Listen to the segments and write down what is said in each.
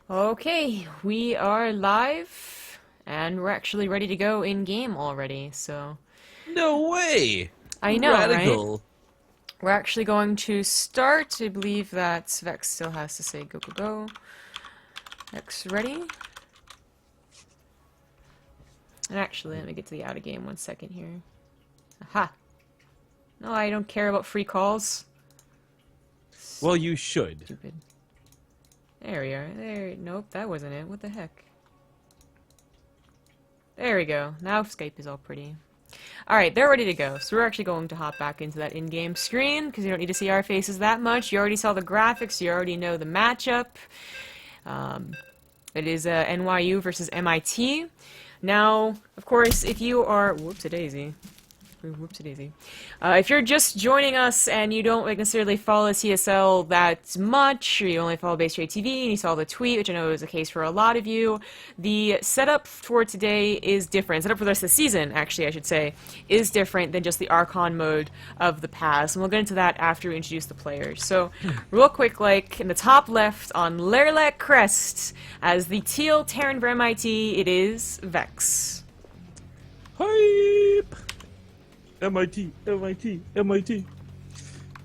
Okay, we are live, and we're actually ready to go in-game already, so... No way! I know, right? Radical. We're actually going to start. I believe that Vex still has to say go, go, go. Vex ready? And actually, let me get to the out-of-game 1 second here. Aha! No, I don't care about free calls. Well, you should. Stupid. There we are. There. Nope, that wasn't it. What the heck? There we go. Now Skype is all pretty. Alright, they're ready to go. So we're actually going to hop back into that in-game screen, because you don't need to see our faces that much. You already saw the graphics, you already know the matchup. It is NYU versus MIT. Now, of course, if you are... Whoops-a-daisy. Whoops-a-daisy. If you're just joining us and you don't necessarily follow CSL that much, or you only follow Base Trade TV and you saw the tweet, which I know is the case for a lot of you, the setup for today is different. Setup for the rest of the season, actually, I should say, is different than just the Archon mode of the past. And we'll get into that after we introduce the players. So, real quick, like, in the top left on Lerlek Crest, as the teal Terran for MIT, it is Vex. Hype! MIT, MIT, MIT.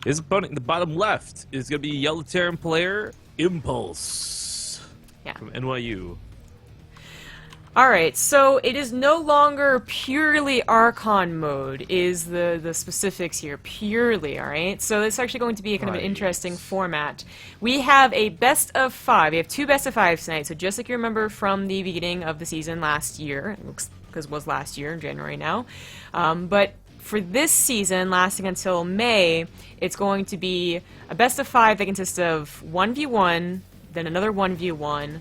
His opponent in the bottom left is going to be Yellow Terran player Impulse. Yeah. From NYU. Alright, so it is no longer purely Archon mode, is the specifics here, purely, alright? So it's actually going to be a kind of an interesting format. We have a best of 5, we have 2 best of 5s tonight, so just like you remember from the beginning of the season last year, because it was last year, in January now, but for this season, lasting until May, it's going to be a best of 5 that consists of 1v1, then another 1v1,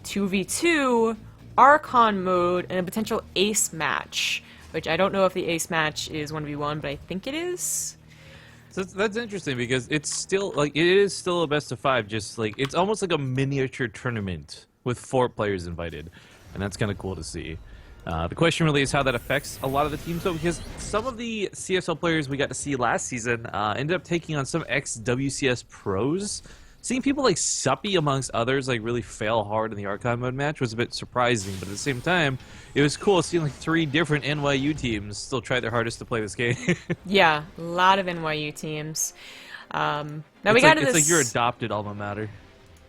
2v2, Archon mode, and a potential ace match, which I don't know if the ace match is 1v1, but I think it is. So that's interesting because it's still, like, it is still a best of 5, just like, it's almost like a miniature tournament with 4 players invited, and that's kind of cool to see. The question really is how that affects a lot of the teams, though, because some of the CSL players we got to see last season ended up taking on some ex-WCS pros. Seeing people like Suppy, amongst others, like really fail hard in the Archon mode match was a bit surprising, but at the same time, it was cool seeing like 3 different NYU teams still try their hardest to play this game. Yeah, a lot of NYU teams. Now it's we got like, to this... It's like your adopted alma mater.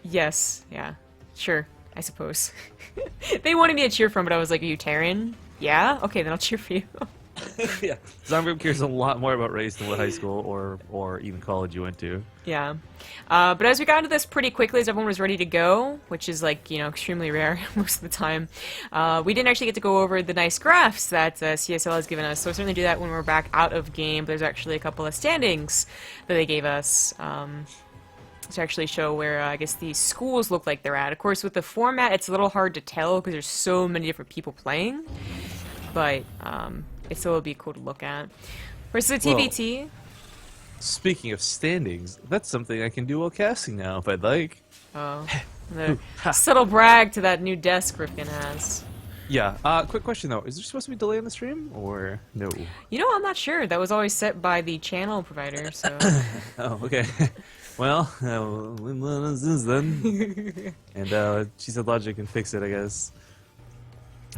Yes, yeah, sure, I suppose. They wanted me to cheer for him, but I was like, are you Terran? Yeah? Okay, then I'll cheer for you. Yeah, Zombie cares a lot more about race than what high school or even college you went to. Yeah. But as we got into this pretty quickly, as everyone was ready to go, which is, like, you know, extremely rare most of the time, we didn't actually get to go over the nice graphs that CSL has given us, so we'll certainly do that when we're back out of game. There's actually a couple of standings that they gave us to actually show where, I guess, the schools look like they're at. Of course, with the format, it's a little hard to tell because there's so many different people playing, but it still would be cool to look at. Versus the TBT... Well, speaking of standings, that's something I can do while casting now, if I'd like. Oh, the subtle brag to that new desk Rifkin has. Yeah, quick question though, is there supposed to be delay on the stream, or no? You know, I'm not sure. That was always set by the channel provider, so... Oh, okay. Well, since then. And she said Logic can fix it, I guess.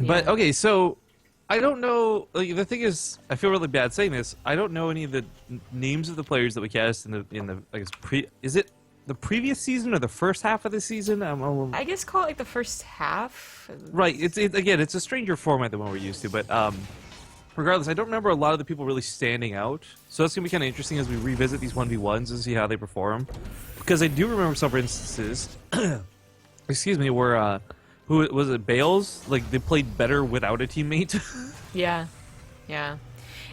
Yeah. But, okay, so... I don't know, like, the thing is, I feel really bad saying this, I don't know any of the names of the players that we cast in the I guess, is it the previous season or the first half of the season? I guess call it, like, the first half? Right, again, it's a stranger format than what we're used to, but, regardless, I don't remember a lot of the people really standing out, so that's gonna be kind of interesting as we revisit these 1v1s and see how they perform, because I do remember some instances, excuse me, where, who was it? Bales? Like they played better without a teammate. Yeah, yeah.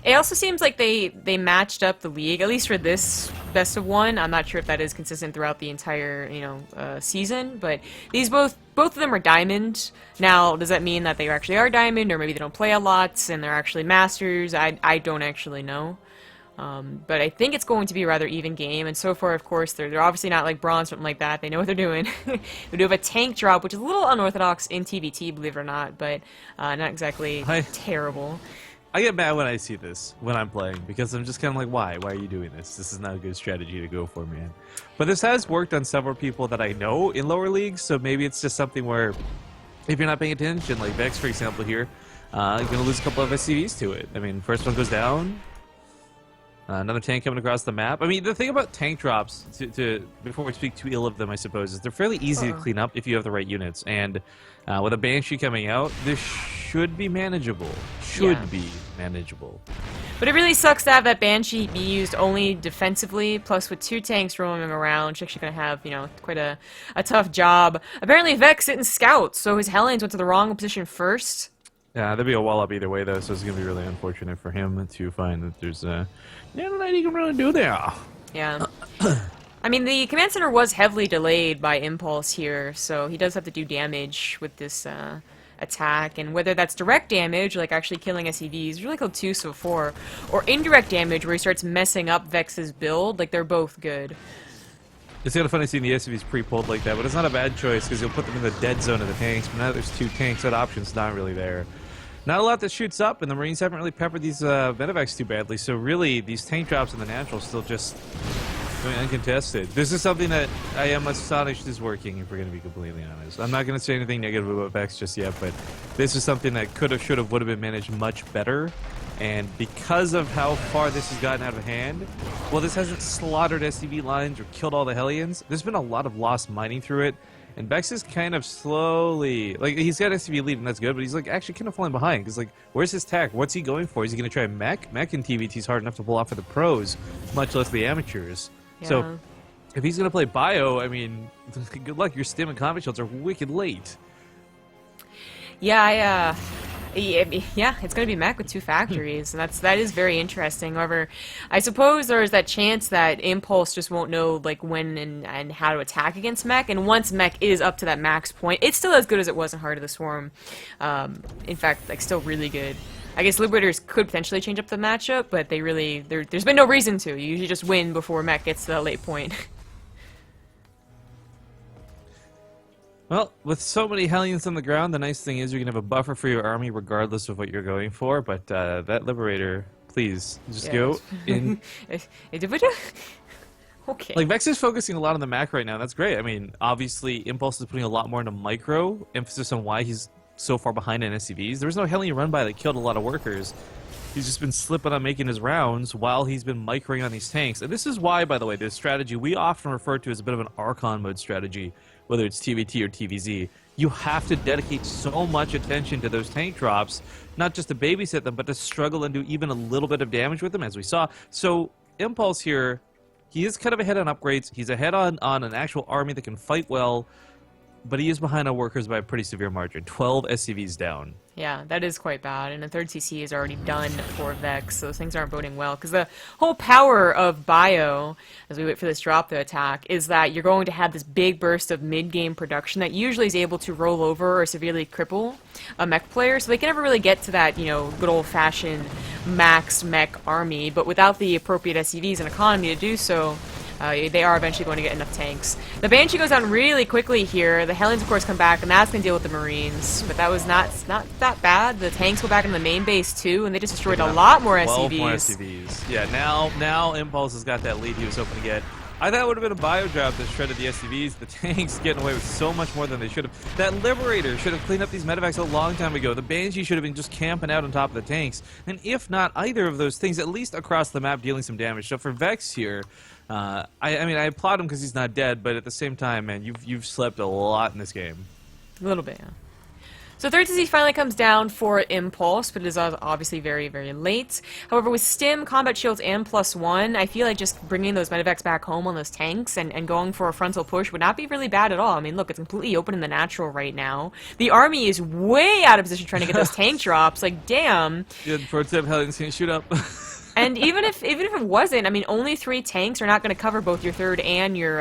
It also seems like they matched up the league, at least for this best of 1. I'm not sure if that is consistent throughout the entire, you know, season, but these both of them are diamond. Now, does that mean that they actually are diamond, or maybe they don't play a lot and they're actually masters? I don't actually know. But I think it's going to be a rather even game, and so far, of course, they're obviously not like bronze or something like that. They know what they're doing. They do have a tank drop, which is a little unorthodox in TVT, believe it or not, but not exactly terrible. I get mad when I see this when I'm playing because I'm just kind of like, why? Why are you doing this? This is not a good strategy to go for, man. But this has worked on several people that I know in lower leagues, so maybe it's just something where if you're not paying attention, like Vex, for example, here, you're going to lose a couple of SCVs to it. I mean, first one goes down. Another tank coming across the map. I mean, the thing about tank drops, before we speak too ill of them, I suppose, is they're fairly easy to clean up if you have the right units. And with a Banshee coming out, this should be manageable. Should be manageable. But it really sucks to have that Banshee be used only defensively, plus with 2 tanks roaming around, she's actually going to have, you know, quite a tough job. Apparently Vex didn't scout, so his Hellions went to the wrong position first. Yeah, there'd be a wall up either way, though, so it's going to be really unfortunate for him to find that there's nothing he can really do there. Yeah. I mean, the command center was heavily delayed by Impulse here, so he does have to do damage with this attack, and whether that's direct damage, like actually killing SCVs, really killed 2 so far, or indirect damage where he starts messing up Vex's build, like they're both good. It's kind of funny seeing the SCVs pre-pulled like that, but it's not a bad choice because you'll put them in the dead zone of the tanks, but now that there's 2 tanks, that option's not really there. Not a lot that shoots up, and the Marines haven't really peppered these medevacs too badly, so really, these tank drops in the natural still just going uncontested. This is something that I am astonished is working, if we're going to be completely honest. I'm not going to say anything negative about Vex just yet, but this is something that could have, should have, would have been managed much better, and because of how far this has gotten out of hand, well, this hasn't slaughtered SCV lines or killed all the Hellions. There's been a lot of lost mining through it. And Vex is kind of slowly, like, he's got SCV lead, and that's good, but he's, like, actually kind of falling behind, because, like, where's his tech? What's he going for? Is he going to try mech? Mech in TVT is hard enough to pull off for the pros, much less the amateurs. Yeah. So, if he's going to play bio, I mean, good luck. Your stim and combat shields are wicked late. Yeah, yeah, it's going to be mech with 2 factories, and that is very interesting. However, I suppose there's that chance that Impulse just won't know like when and how to attack against mech, and once mech is up to that max point, it's still as good as it was in Heart of the Swarm. In fact, like still really good. I guess Liberators could potentially change up the matchup, but there's been no reason to. You usually just win before mech gets to the late point. Well, with so many Hellions on the ground, the nice thing is you can have a buffer for your army regardless of what you're going for, but that Liberator, please, just go in. Okay. Like, Vex is focusing a lot on the Mac right now, that's great. I mean, obviously, Impulse is putting a lot more into micro, emphasis on why he's so far behind in SCVs. There was no Hellion run by that killed a lot of workers. He's just been slipping on making his rounds while he's been microing on these tanks. And this is why, by the way, this strategy we often refer to as a bit of an Archon mode strategy, whether it's TVT or TVZ. You have to dedicate so much attention to those tank drops, not just to babysit them, but to struggle and do even a little bit of damage with them, as we saw. So, Impulse here, he is kind of ahead on upgrades. He's ahead on an actual army that can fight well, but he is behind on workers by a pretty severe margin. 12 SCVs down. Yeah, that is quite bad, and the 3rd CC is already done for Vex, so those things aren't boding well, because the whole power of Bio, as we wait for this drop to attack, is that you're going to have this big burst of mid-game production that usually is able to roll over or severely cripple a mech player, so they can never really get to that, you know, good old-fashioned max mech army, but without the appropriate SCVs and economy to do so, they are eventually going to get enough tanks. The Banshee goes down really quickly here. The Hellions, of course, come back, and that's going to deal with the Marines. But that was not that bad. The tanks go back into the main base, too, and they just destroyed a lot more 12 SCVs. more SCVs. Yeah, now Impulse has got that lead he was hoping to get. I thought it would have been a bio drop that shredded the SCVs. The tanks getting away with so much more than they should have. That Liberator should have cleaned up these medevacs a long time ago. The Banshee should have been just camping out on top of the tanks. And if not either of those things, at least across the map dealing some damage. So for Vex here, I mean, I applaud him because he's not dead, but at the same time, man, you've slept a lot in this game. A little bit, yeah. So 3rd CC finally comes down for Impulse, but it is obviously very, very late. However, with Stim, Combat Shields, and +1, I feel like just bringing those medevacs back home on those tanks and going for a frontal push would not be really bad at all. I mean, look, it's completely open in the natural right now. The army is way out of position trying to get those tank drops. Like, damn. Yeah, pro tip, Hellions can't shoot up. And even if it wasn't, I mean, only 3 tanks are not going to cover both your third and your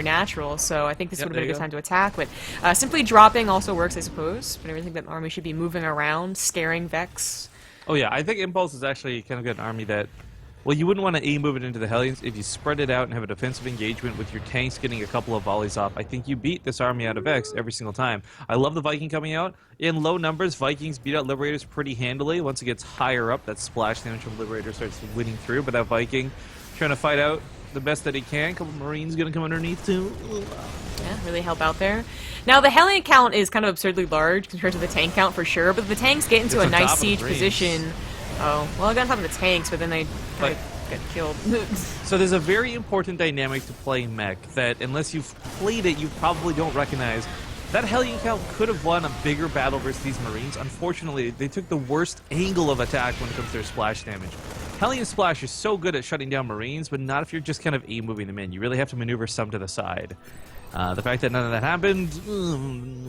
natural. So I think this would have been a good time to attack. But simply dropping also works, I suppose. But I really think that army should be moving around, scaring Vex. Oh yeah, I think Impulse is actually kind of got an army that Well, you wouldn't want to A-move it into the Hellions. If you spread it out and have a defensive engagement with your tanks getting a couple of volleys off, I think you beat this army out of X every single time. I love the Viking coming out. In low numbers, Vikings beat out Liberators pretty handily. Once it gets higher up, that splash damage from Liberator starts winning through, but that Viking trying to fight out the best that he can. A couple Marines going to come underneath, too. Yeah, really help out there. Now, the Hellion count is kind of absurdly large compared to the tank count for sure, but the tanks get into a nice siege position. Oh, well, I got on top of the tanks, but then they kind of get killed. So there's a very important dynamic to playing mech that, unless you've played it, you probably don't recognize. That Hellion count could have won a bigger battle versus these Marines. Unfortunately, they took the worst angle of attack when it comes to their splash damage. Hellion Splash is so good at shutting down Marines, but not if you're just kind of A-moving them in. You really have to maneuver some to the side. The fact that none of that happened,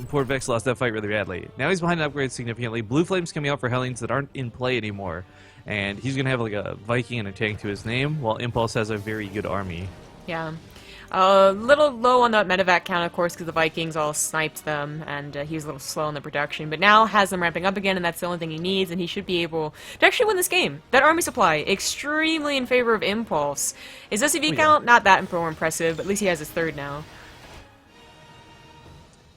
poor Vex lost that fight really badly. Now he's behind an upgrade significantly. Blue Flame's coming out for Hellions that aren't in play anymore. And he's going to have like a Viking and a tank to his name, while Impulse has a very good army. Yeah. A little low on that medevac count, of course, because the Vikings all sniped them, and he was a little slow in the production. But now has them ramping up again, and that's the only thing he needs, and he should be able to actually win this game. That army supply, extremely in favor of Impulse. His SCV count, not that more impressive, but at least he has his third now.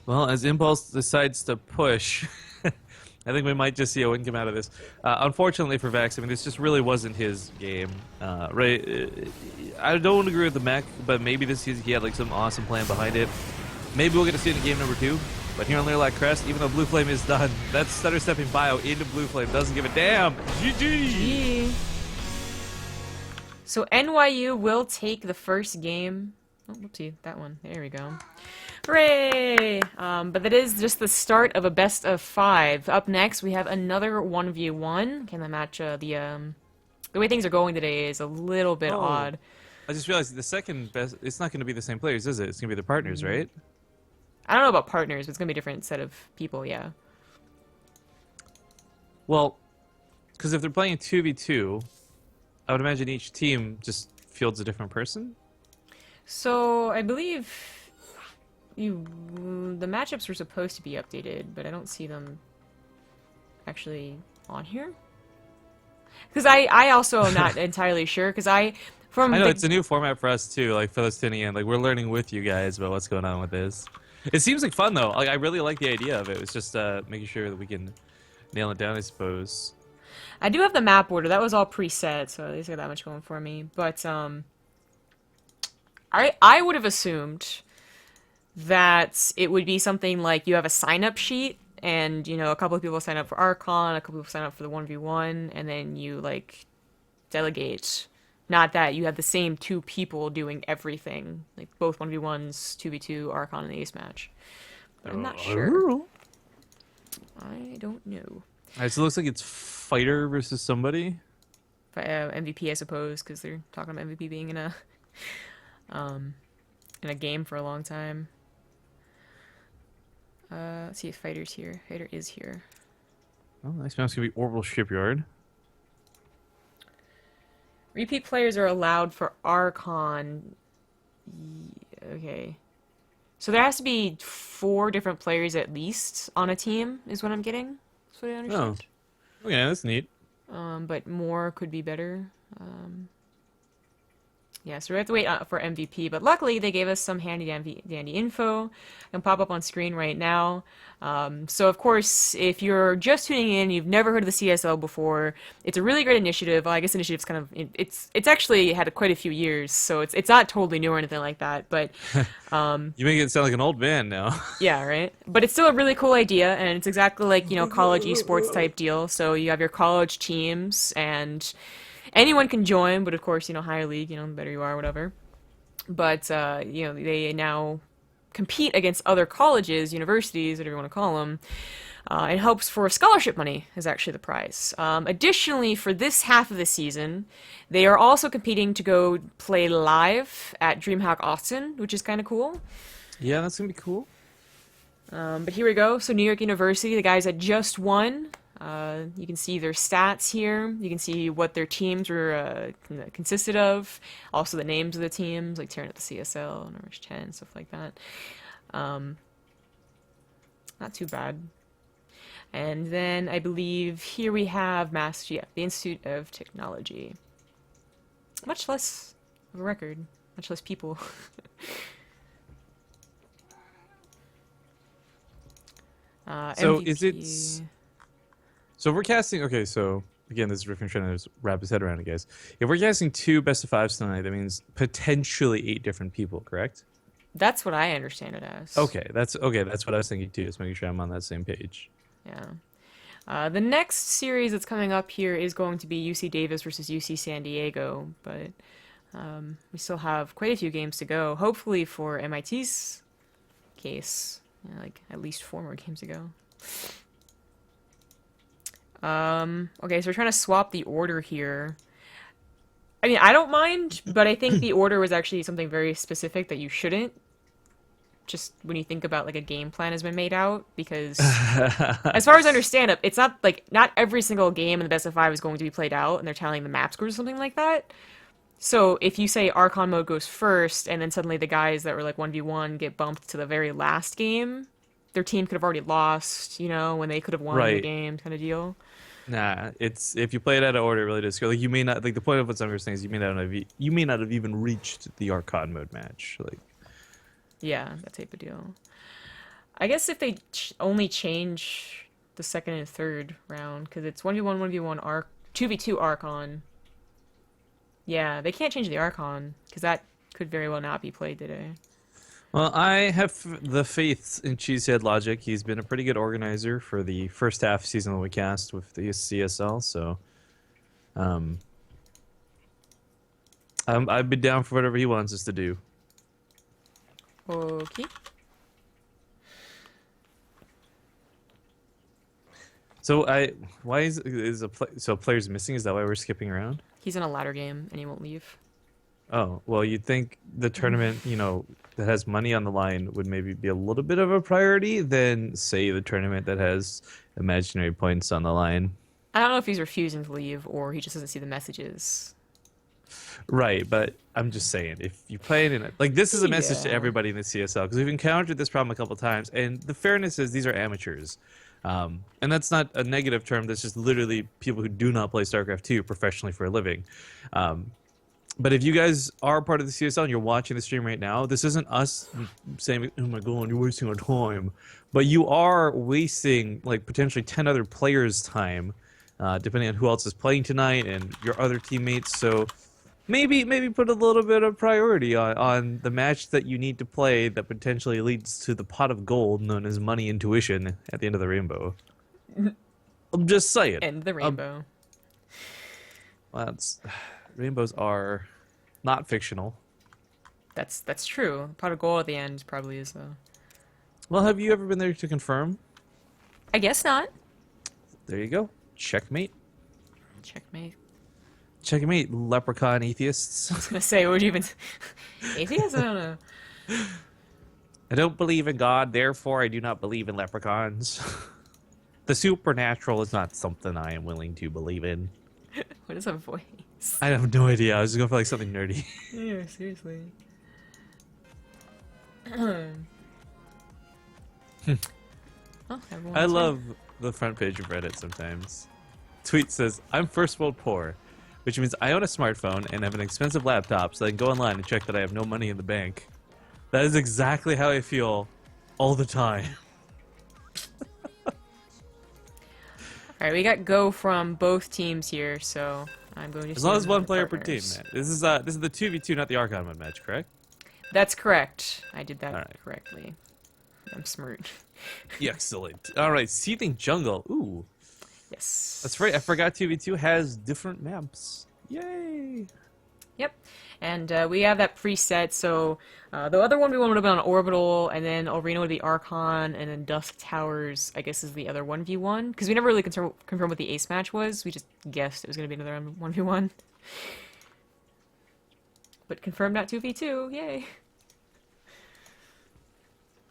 Well, as Impulse decides to push, I think we might just see a win come out of this. Unfortunately for Vex, I mean, this just really wasn't his game. Right? I don't agree with the mech, but maybe this he had like some awesome plan behind it. Maybe we'll get to see it in game number 2. But here on Leerlac Crest, even though Blue Flame is done, that stutter stepping bio into Blue Flame doesn't give a damn. GG! So NYU will take the first game. Oh, whoopsie, that one. There we go. Hooray! But that is just the start of a best of 5. Up next, we have another 1v1. Can I match the way things are going today is a little bit odd. I just realized the second best, it's not going to be the same players, is it? It's going to be the partners, right? I don't know about partners, but it's going to be a different set of people, yeah. Well, because if they're playing 2v2, I would imagine each team just fields a different person? So, I believe the matchups were supposed to be updated, but I don't see them actually on here. Because I also am not entirely sure, because I know it's a new format for us too, like Philistinian. Like we're learning with you guys about what's going on with this. It seems like fun though. Like I really like the idea of it. It's just making sure that we can nail it down, I suppose. I do have the map order. That was all preset, so at least I got that much going for me. But I would have assumed that it would be something like you have a sign-up sheet, and you know a couple of people sign up for Archon, a couple of people sign up for the 1v1, and then you like delegate. Not that you have the same 2 people doing everything, like both 1v1s, 2v2, Archon, and the Ace match. But I'm not sure. I don't know. Alright, so it looks like it's Fighter versus somebody. MVP, I suppose, because they're talking about MVP being in a game for a long time. Let's see if Fighter's here. Fighter is here. Oh, next match's gonna be Orbital Shipyard. Repeat players are allowed for Archon. Okay. So there has to be 4 different players at least on a team, is what I'm getting. That's what I understand. Oh. Okay, that's neat. But more could be better. Yeah, so we have to wait for MVP, but luckily they gave us some handy dandy info. I can pop up on screen right now. So of course, if you're just tuning in, you've never heard of the CSL before, it's a really great initiative. Well, I guess initiative's kind of, it's actually had quite a few years, so it's not totally new or anything like that, but... You make it sound like an old man now. Yeah, right? But it's still a really cool idea, and it's exactly like, you know, college esports type deal. So you have your college teams, and... anyone can join, but of course, you know, higher league, you know, the better you are, whatever. But, you know, they now compete against other colleges, universities, whatever you want to call them. It helps for scholarship money is actually the prize. Additionally, for this half of the season, they are also competing to go play live at DreamHack Austin, which is kind of cool. Yeah, that's going to be cool. But here we go. So New York University, the guys that just won. You can see their stats here. You can see what their teams were consisted of. Also the names of the teams, like tearing up the CSL, Orange 10, stuff like that. Not too bad. And then I believe here we have the Institute of Technology. much less of a record, much less people. So MVP. is it? So if we're casting. Okay, so again, this is Rick trying to just wrap his head around it, guys. If we're casting 2 best of 5s tonight, that means potentially 8 different people, correct? That's what I understand it as. Okay, that's okay. That's what I was thinking too. Just making sure I'm on that same page. Yeah. The next series that's coming up here is going to be UC Davis versus UC San Diego, but we still have quite a few games to go. Hopefully for MIT's case, like at least 4 more games to go. Okay, so we're trying to swap the order here. I mean, I don't mind, but I think the order was actually something very specific that you shouldn't. Just when you think about like a game plan has been made out, because as far as I understand it, it's not like not every single game in the best of 5 is going to be played out, and they're tallying the map scores or something like that. So if you say Archon mode goes first, and then suddenly the guys that were like 1v1 get bumped to the very last game, their team could have already lost, you know, when they could have won the Right. game, kind of deal. Nah, it's if you play it out of order, it really does. Like you may not like the point of what I'm saying is you may not have even reached the Archon mode match. Like Yeah, that type of deal. I guess if they only change the second and third round, because it's 1v1, 1v1, 2v2 Archon. Yeah, they can't change the Archon, because that could very well not be played today. well, I have the faith in Cheesehead Logic. He's been a pretty good organizer for the first half season that we cast with the CSL, so I've been down for whatever he wants us to do. Okay. So why is so player's missing? Is that why we're skipping around? He's in a ladder game, and he won't leave. Oh, well, you'd think the tournament, you know, that has money on the line would maybe be a little bit of a priority than, say, the tournament that has imaginary points on the line. I don't know if he's refusing to leave, or he just doesn't see the messages. Right, but I'm just saying, if you play it in it, like, this is a message to Yeah. everybody in the CSL, because we've encountered this problem a couple times, and the fairness is these are amateurs. And that's not a negative term, that's just literally people who do not play StarCraft 2 professionally for a living. But if you guys are part of the CSL and you're watching the stream right now, this isn't us saying, oh my god, you're wasting our time. But you are wasting, like, potentially 10 other players' time, depending on who else is playing tonight and your other teammates. So maybe put a little bit of priority on the match that you need to play that potentially leads to the pot of gold known as money and tuition at the end of the rainbow. I'm just saying. End the rainbow. Well, rainbows are not fictional. That's true. Pot of gold at the end probably is, though. Well, have you ever been there to confirm? I guess not. There you go. Checkmate. Checkmate. Checkmate, leprechaun atheists. I was gonna say, would you even... Atheist? I don't know. I don't believe in God, therefore I do not believe in leprechauns. The supernatural is not something I am willing to believe in. What is that voice? I have no idea. I was just going for like something nerdy. Yeah, seriously. Oh, everyone's I here. love the front page of Reddit sometimes. Tweet says, I'm first world poor, which means I own a smartphone and have an expensive laptop so I can go online and check that I have no money in the bank. That is exactly how I feel all the time. Alright, we got go from both teams here, so I'm going to... As long as see one the player per team, partners. man. This is the 2v2, not the Archon mode match, correct? That's correct. I did that Alright. correctly. I'm smart. Excellent. All right, Seething Jungle. Ooh, Yes. that's right. I forgot 2v2 has different maps. Yay! Yep. And we have that preset, so the other one would have been on Orbital, and then Arena would be Archon, and then Dusk Towers, I guess, is the other 1v1. Because we never really confirmed what the ace match was, we just guessed it was going to be another 1v1. But confirmed at 2v2, yay!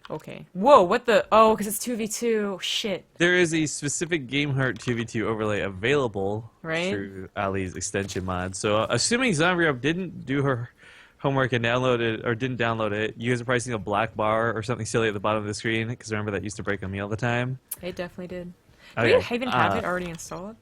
Okay. Whoa, what the... Oh, because it's 2v2, shit. There is a specific GameHeart 2v2 overlay available Right. through Ali's extension mod. So, assuming Zombie didn't do her homework and download it, or didn't download it, you guys are probably seeing a black bar or something silly at the bottom of the screen, because remember that used to break on me all the time. It definitely did. Okay, Do we even have it already installed?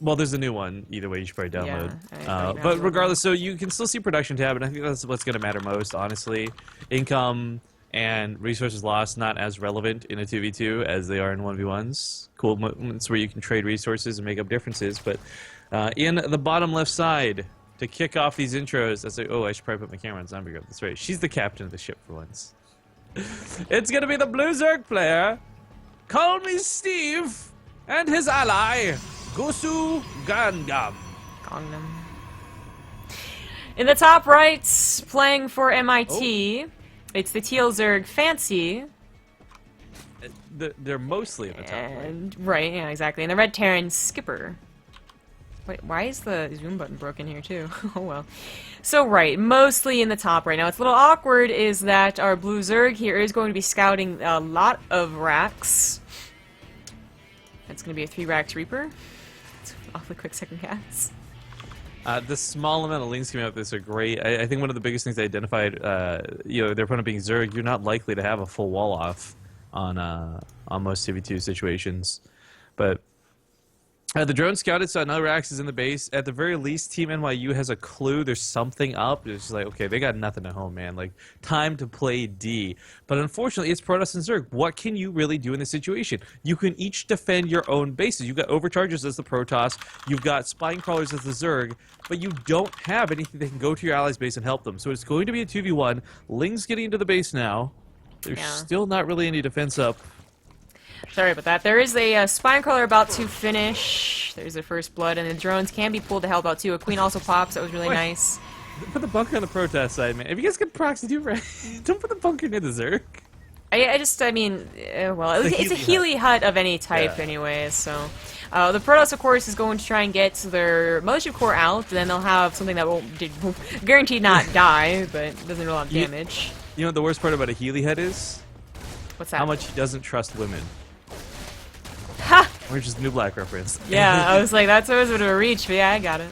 Well, there's a new one. Either way, you should probably download. Yeah, but regardless, so you can still see production tab, and I think that's what's going to matter most, honestly. Income and resources lost not as relevant in a 2v2 as they are in 1v1s. Cool moments where you can trade resources and make up differences, but in the bottom left side, to kick off these intros, I should probably put my camera on Zombie Girl. That's right. She's the captain of the ship for once. It's going to be the Blue Zerg player. Call me Steve, and his ally, Gosu Gangam. Gangnam. In the top right, playing for MIT, it's the Teal Zerg Fancy. They're mostly in the top Right, yeah, exactly. And the Red Terran Skipper. Wait, why is the zoom button broken here, too? Oh, well. So, right, mostly in the top right now. What's a little awkward is that our Blue Zerg here is going to be scouting a lot of racks. That's going to be a 3 racks Reaper. It's awfully quick second cast. The small amount of links coming out of this are great. I think one of the biggest things they identified, their opponent being Zerg, you're not likely to have a full wall off on most CV2 situations. But the drone scouted, so no racks is in the base. At the very least, Team NYU has a clue there's something up. It's just like, okay, they got nothing at home, man. Like, time to play D. But unfortunately, it's Protoss and Zerg. What can you really do in this situation? You can each defend your own bases. You've got Overchargers as the Protoss. You've got Spine Crawlers as the Zerg. But you don't have anything that can go to your allies' base and help them. So it's going to be a 2v1. Ling's getting into the base now. There's still not really any defense up. Sorry about that. There is a Spine Crawler about to finish. There's the first blood, and the drones can be pulled to help out too. A Queen also pops. That was really nice. Put the bunker on the Protoss side, man. If you guys can proxy too, right? Don't put the bunker near the Zerg. I mean, well, it's a Healy hut of any type anyway, so... the Protoss, of course, is going to try and get their Mothership Core out, then they'll have something that won't guaranteed not die, but doesn't do a lot of damage. You know what the worst part about a Healy hut is? What's that? How much he doesn't trust women. Ha! Or just New Black reference. Yeah, I was like, that's always a bit of a reach, but yeah, I got it.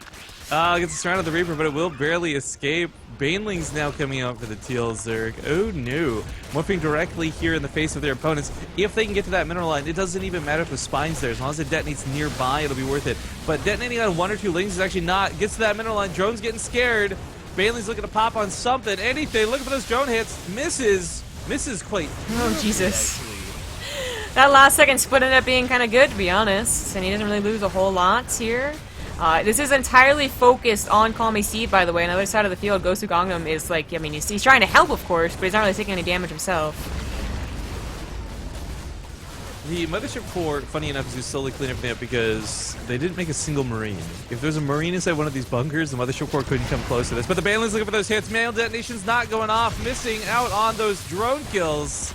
Gets surrounded the Reaper, but it will barely escape. Baneling's now coming out for the Teal Zerg. Oh no. Morphing directly here in the face of their opponents. If they can get to that mineral line, it doesn't even matter if the spine's there. As long as it detonates nearby, it'll be worth it. But detonating on 1 or 2 Lings is actually not. Gets to that mineral line. Drone's getting scared. Baneling's looking to pop on something. Anything. Look for those drone hits. Misses. Misses quite. Oh, Jesus. That last second split ended up being kind of good, to be honest. And he doesn't really lose a whole lot here. This is entirely focused on Call Me Steve, by the way. On the other side of the field, Gosu Gangnam is like, I mean, he's trying to help, of course, but he's not really taking any damage himself. The Mothership Core, funny enough, is slowly cleaning everything up because they didn't make a single Marine. If there's a Marine inside one of these bunkers, the Mothership Core couldn't come close to this. But the Baneling's looking for those hits. Manual detonation's not going off, missing out on those drone kills.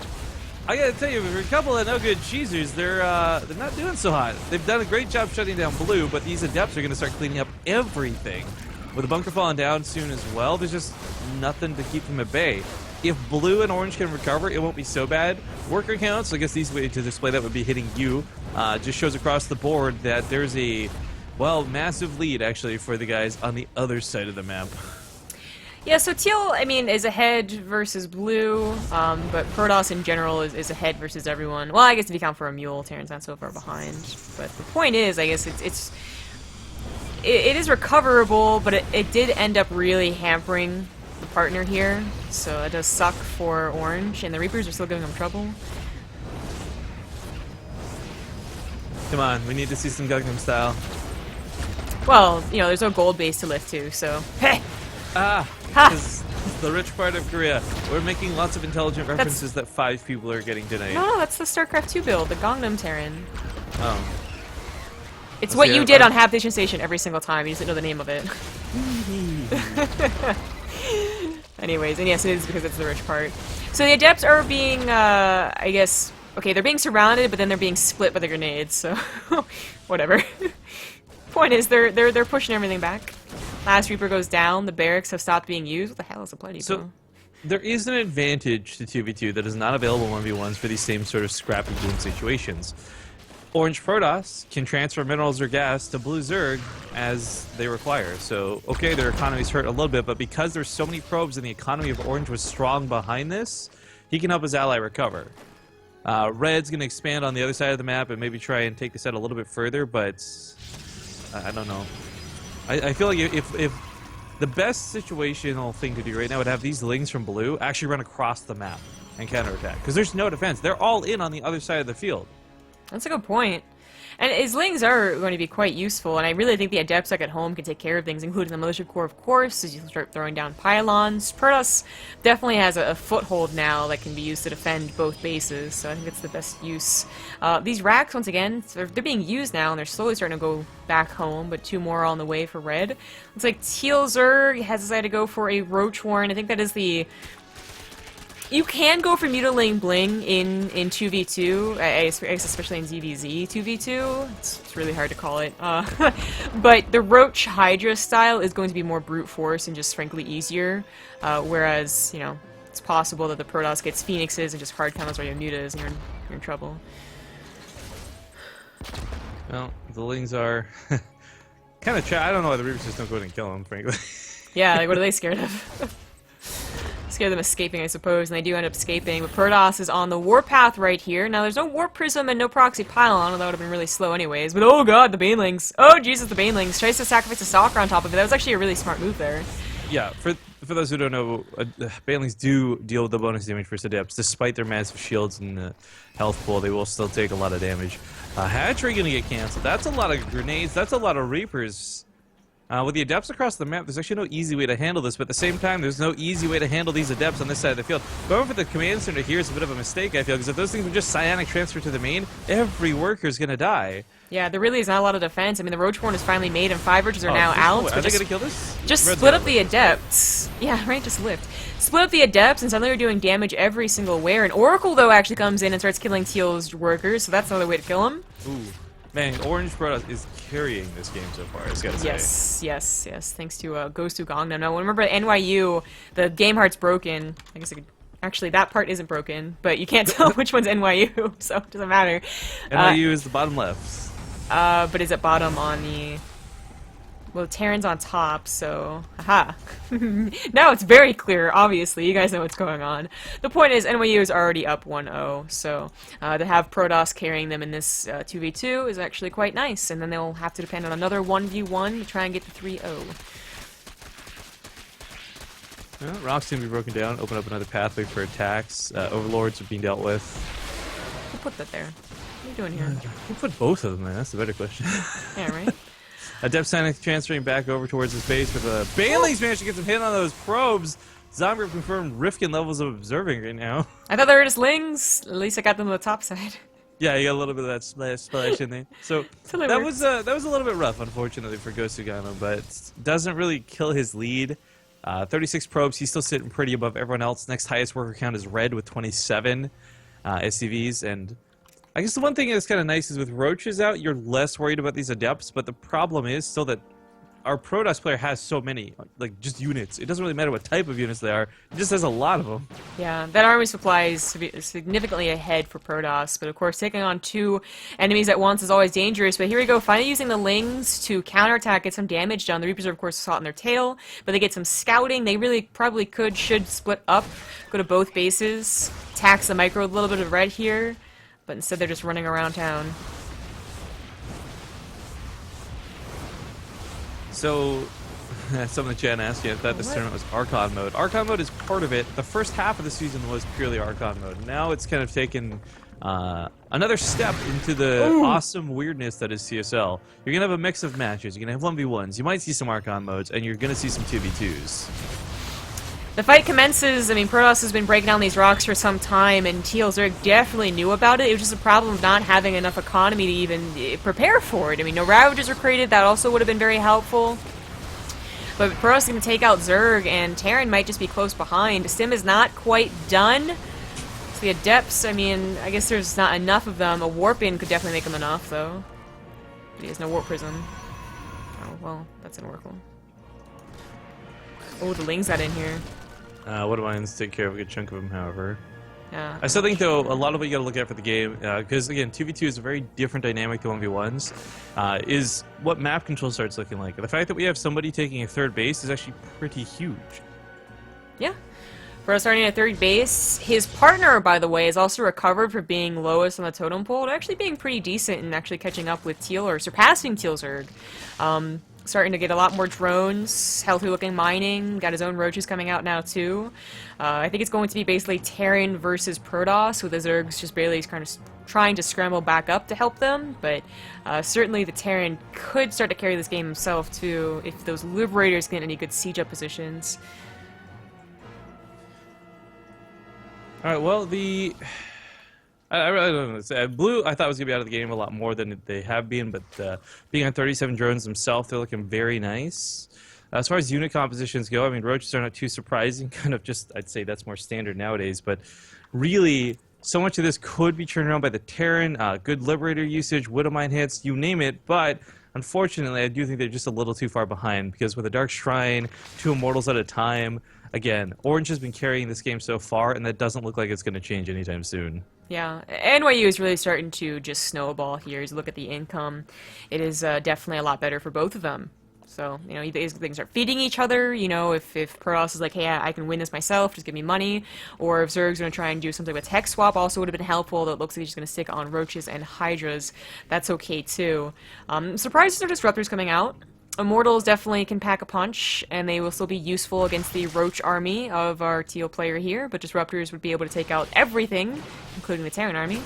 I gotta tell you, for a couple of no-good cheesers, they're not doing so hot. They've done a great job shutting down Blue, but these Adepts are gonna start cleaning up everything. With the bunker falling down soon as well, there's just nothing to keep them at bay. If Blue and Orange can recover, it won't be so bad. Worker counts, I guess these way to display that would be hitting you, just shows across the board that there's a, well, massive lead, actually, for the guys on the other side of the map. Yeah, so Teal, I mean, is ahead versus Blue, but Protoss in general is ahead versus everyone. Well, I guess if you count for a Mule, Terran's not so far behind. But the point is, I guess it is recoverable, but it did end up really hampering the partner here. So it does suck for Orange, and the Reapers are still giving them trouble. Come on, we need to see some Gangnam style. Well, you know, there's no gold base to lift to, so hey. This is the rich part of Korea. We're making lots of intelligent references that 5 people are getting tonight. No, that's the Starcraft 2 build, the Gangnam Terran. Oh. It's what you did on Habitation Station every single time. You just didn't know the name of it. Anyways, and yes, it is because it's the rich part. So the Adepts are being, I guess, okay, they're being surrounded, but then they're being split by the grenades, so whatever. Point is, they're pushing everything back. Last Reaper goes down, the barracks have stopped being used. What the hell is a bloody So, there is an advantage to 2v2 that is not available in 1v1s for these same sort of scrappy boom situations. Orange Protoss can transfer minerals or gas to Blue Zerg as they require. So, okay, their economy's hurt a little bit, but because there's so many probes and the economy of Orange was strong behind this, he can help his ally recover. Red's going to expand on the other side of the map and maybe try and take this out a little bit further, but I don't know. I feel like if the best situational thing to do right now would have these Lings from blue actually run across the map and counterattack. Because there's no defense. They're all in on the other side of the field. That's a good point. And his Lings are going to be quite useful, and I really think the Adepts back at home can take care of things, including the Militia Corps, of course, as you start throwing down pylons. Protoss definitely has a foothold now that can be used to defend both bases, so I think it's the best use. These racks, once again, they're being used now, and they're slowly starting to go back home, but 2 more are on the way for red. Looks like Teal Zerg has decided to go for a Roach Warren. I think that is the... You can go for Mutilating Bling in 2v2, I guess especially in ZVZ 2v2. It's really hard to call it. But the Roach Hydra style is going to be more brute force and just frankly easier. Whereas, you know, it's possible that the Protoss gets Phoenixes and just hard counters while you have Mutas and you're in trouble. Well, the Lings are kind of I don't know why the Reapers just don't go ahead and kill them, frankly. Yeah, like what are they scared of? Scare them escaping, I suppose, and they do end up escaping. But Protoss is on the warpath right here. Now, there's no Warp Prism and no Proxy Pylon, although that would have been really slow anyways. But oh god, the Banelings. Oh Jesus, the Banelings. Tries to sacrifice a Stalker on top of it. That was actually a really smart move there. Yeah, for those who don't know, Banelings do deal with the bonus damage for Adepts. Despite their massive shields and health pool, they will still take a lot of damage. Hatchery gonna get canceled. That's a lot of grenades. That's a lot of Reapers. With the Adepts across the map, there's actually no easy way to handle this, but at the same time, there's no easy way to handle these Adepts on this side of the field. Going for the Command Center here is a bit of a mistake, I feel, because if those things would just psionic transfer to the main, every worker's gonna die. Yeah, there really is not a lot of defense. I mean, the Roach Horn is finally made, and 5 Roaches are now out. Are they gonna kill this? Just Red's split up gonna the Adepts. Yeah, right, just lift. Split up the Adepts, and suddenly you're doing damage every single where. And Oracle, though, actually comes in and starts killing Teal's workers, so that's another way to kill him. Ooh. Man, Orange Protoss is carrying this game so far, I just gotta say. Yes. Thanks to Ghost to Gangnam. Now, remember at NYU, the game heart's broken. I guess actually, that part isn't broken, but you can't tell which one's NYU, so it doesn't matter. NYU is the bottom left. But is it bottom on the... Well, Terran's on top, so... Aha. Now it's very clear, obviously. You guys know what's going on. The point is, NYU is already up 1-0, so to have Protoss carrying them in this 2v2 is actually quite nice, and then they'll have to depend on another 1v1 to try and get the 3-0. Well, Rock's gonna be broken down, open up another pathway for attacks. Overlords are being dealt with. Who put that there? What are you doing here? Who put both of them, man? That's the better question. Yeah, right? Adept Sonic transferring back over towards his base with a Banelings managed to get some hit on those probes. Zombie confirmed Rifkin levels of observing right now. I thought they were just Lings. At least I got them on the top side. Yeah, you got a little bit of that splash in there. So that was a little bit rough, unfortunately, for Ghost Sugano, but doesn't really kill his lead. 36 probes, he's still sitting pretty above everyone else. Next highest worker count is Red with 27 SCVs, and I guess the one thing that's kind of nice is with Roaches out, you're less worried about these Adepts, but the problem is still that our Protoss player has so many, like, just units. It doesn't really matter what type of units they are, he just has a lot of them. Yeah, that army supply is significantly ahead for Protoss, but of course taking on 2 enemies at once is always dangerous. But here we go, finally using the Lings to counterattack, get some damage done. The Reapers are of course hot in their tail, but they get some scouting. They really probably should split up, go to both bases, tax the micro with a little bit of red here. But instead they're just running around town. So, someone in the chat asked you if that this tournament was Archon mode. Archon mode is part of it. The first half of the season was purely Archon mode. Now it's kind of taken another step into the awesome weirdness that is CSL. You're going to have a mix of matches. You're going to have 1v1s. You might see some Archon modes, and you're going to see some 2v2s. The fight commences. I mean, Protoss has been breaking down these rocks for some time, and Teal Zerg definitely knew about it. It was just a problem of not having enough economy to even prepare for it. I mean, no Ravages were created. That also would have been very helpful. But Protoss is going to take out Zerg, and Terran might just be close behind. Stim is not quite done. So the Adepts, I mean, I guess there's not enough of them. A Warp-In could definitely make him enough, though. But he has no Warp Prism. Oh, well, that's an Oracle. Oh, the Lings got in here. Woodwines take care of a good chunk of them, however. Yeah. I still think, though, a lot of what you got to look at for the game, because, again, 2v2 is a very different dynamic to 1v1s, is what map control starts looking like. The fact that we have somebody taking a third base is actually pretty huge. Yeah. Bro starting at third base. His partner, by the way, is also recovered for being lowest on the totem pole, to actually being pretty decent and actually catching up with Teal, or surpassing Teal's Zerg. Starting to get a lot more drones, healthy looking mining, got his own roaches coming out now too. I think it's going to be basically Terran versus Protoss, with the Zergs just barely kind of trying to scramble back up to help them, but certainly the Terran could start to carry this game himself too, if those Liberators get any good siege up positions. Alright, well, I really don't know. Blue, I thought was going to be out of the game a lot more than they have been, but being on 37 drones themselves, they're looking very nice. As far as unit compositions go, I mean, roaches are not too surprising. Kind of just, I'd say that's more standard nowadays, but really, so much of this could be turned around by the Terran, good Liberator usage, Widowmine hits, you name it, but unfortunately, I do think they're just a little too far behind, because with a Dark Shrine, 2 Immortals at a time, again, Orange has been carrying this game so far, and that doesn't look like it's going to change anytime soon. Yeah, NYU is really starting to just snowball here. As you look at the income, it is definitely a lot better for both of them. So, you know, these things are feeding each other. You know, if Protoss is like, hey, I can win this myself, just give me money. Or if Zerg's going to try and do something with tech swap, also would have been helpful. That looks like he's just going to stick on Roaches and Hydras. That's okay, too. Surprised there are Disruptors coming out. Immortals definitely can pack a punch, and they will still be useful against the Roach army of our Teal player here, but Disruptors would be able to take out everything, including the Terran army.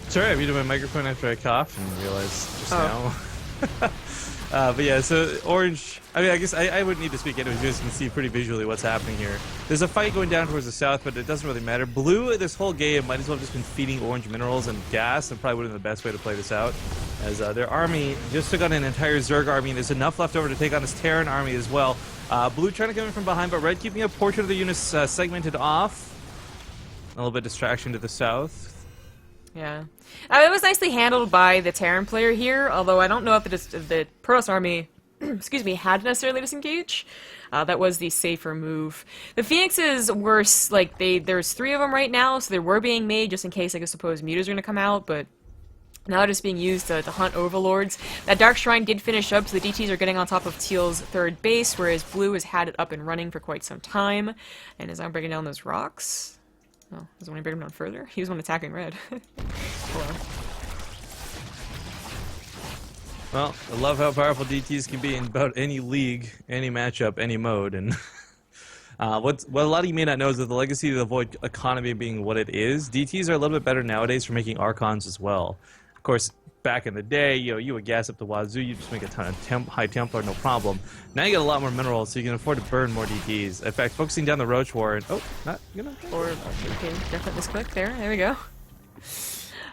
Sorry, I muted my microphone after I coughed and realized just now. But yeah, so Orange, I mean, I guess I wouldn't need to speak anyways, you guys can see pretty visually what's happening here. There's a fight going down towards the south, but it doesn't really matter. Blue, this whole game, might as well have just been feeding Orange minerals and gas, and probably would have been the best way to play this out, as their army just took on an entire Zerg army, and there's enough left over to take on this Terran army as well. Blue trying to come in from behind, but Red keeping a portion of the units segmented off. A little bit of distraction to the south. Yeah. It was nicely handled by the Terran player here, although I don't know if the Protoss army, excuse me, had to necessarily disengage. That was the safer move. The Phoenixes were, like, there's 3 of them right now, so they were being made just in case, like, I suppose Mutors are going to come out, but now they're just being used to hunt Overlords. That Dark Shrine did finish up, so the DTs are getting on top of Teal's third base, whereas Blue has had it up and running for quite some time, and is now breaking down those rocks. Oh, does one bring him down further? He was one attacking red. Hello. Well, I love how powerful DTs can be in about any league, any matchup, any mode, and what a lot of you may not know is that the legacy of the Void economy being what it is, DTs are a little bit better nowadays for making Archons as well. Of course, back in the day, you would gas up the wazoo, you just make a ton of high Templar, no problem. Now you get a lot more minerals, so you can afford to burn more DTs. In fact, focusing down the Roach War, and not gonna. Or okay, definitely misclick there. There we go.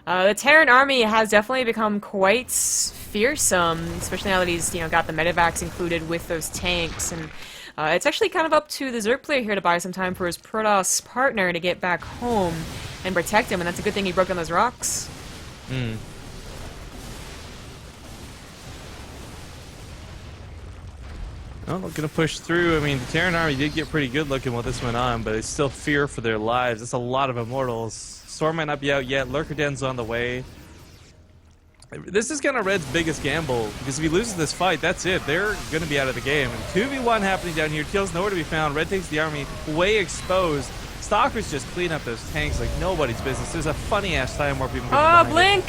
The Terran army has definitely become quite fearsome, especially now that he's got the medevacs included with those tanks, and it's actually kind of up to the Zerg player here to buy some time for his Protoss partner to get back home and protect him, and that's a good thing he broke down those rocks. Hmm. Well, we're gonna push through. I mean, the Terran army did get pretty good looking while this went on, but it's still fear for their lives. That's a lot of Immortals. Storm might not be out yet. Lurker Den's on the way. This is kind of Red's biggest gamble, because if he loses this fight, that's it. They're gonna be out of the game. And 2v1 happening down here. Teal's nowhere to be found. Red takes the army way exposed. Stalkers just clean up those tanks like nobody's business. There's a funny-ass time where people get Blink!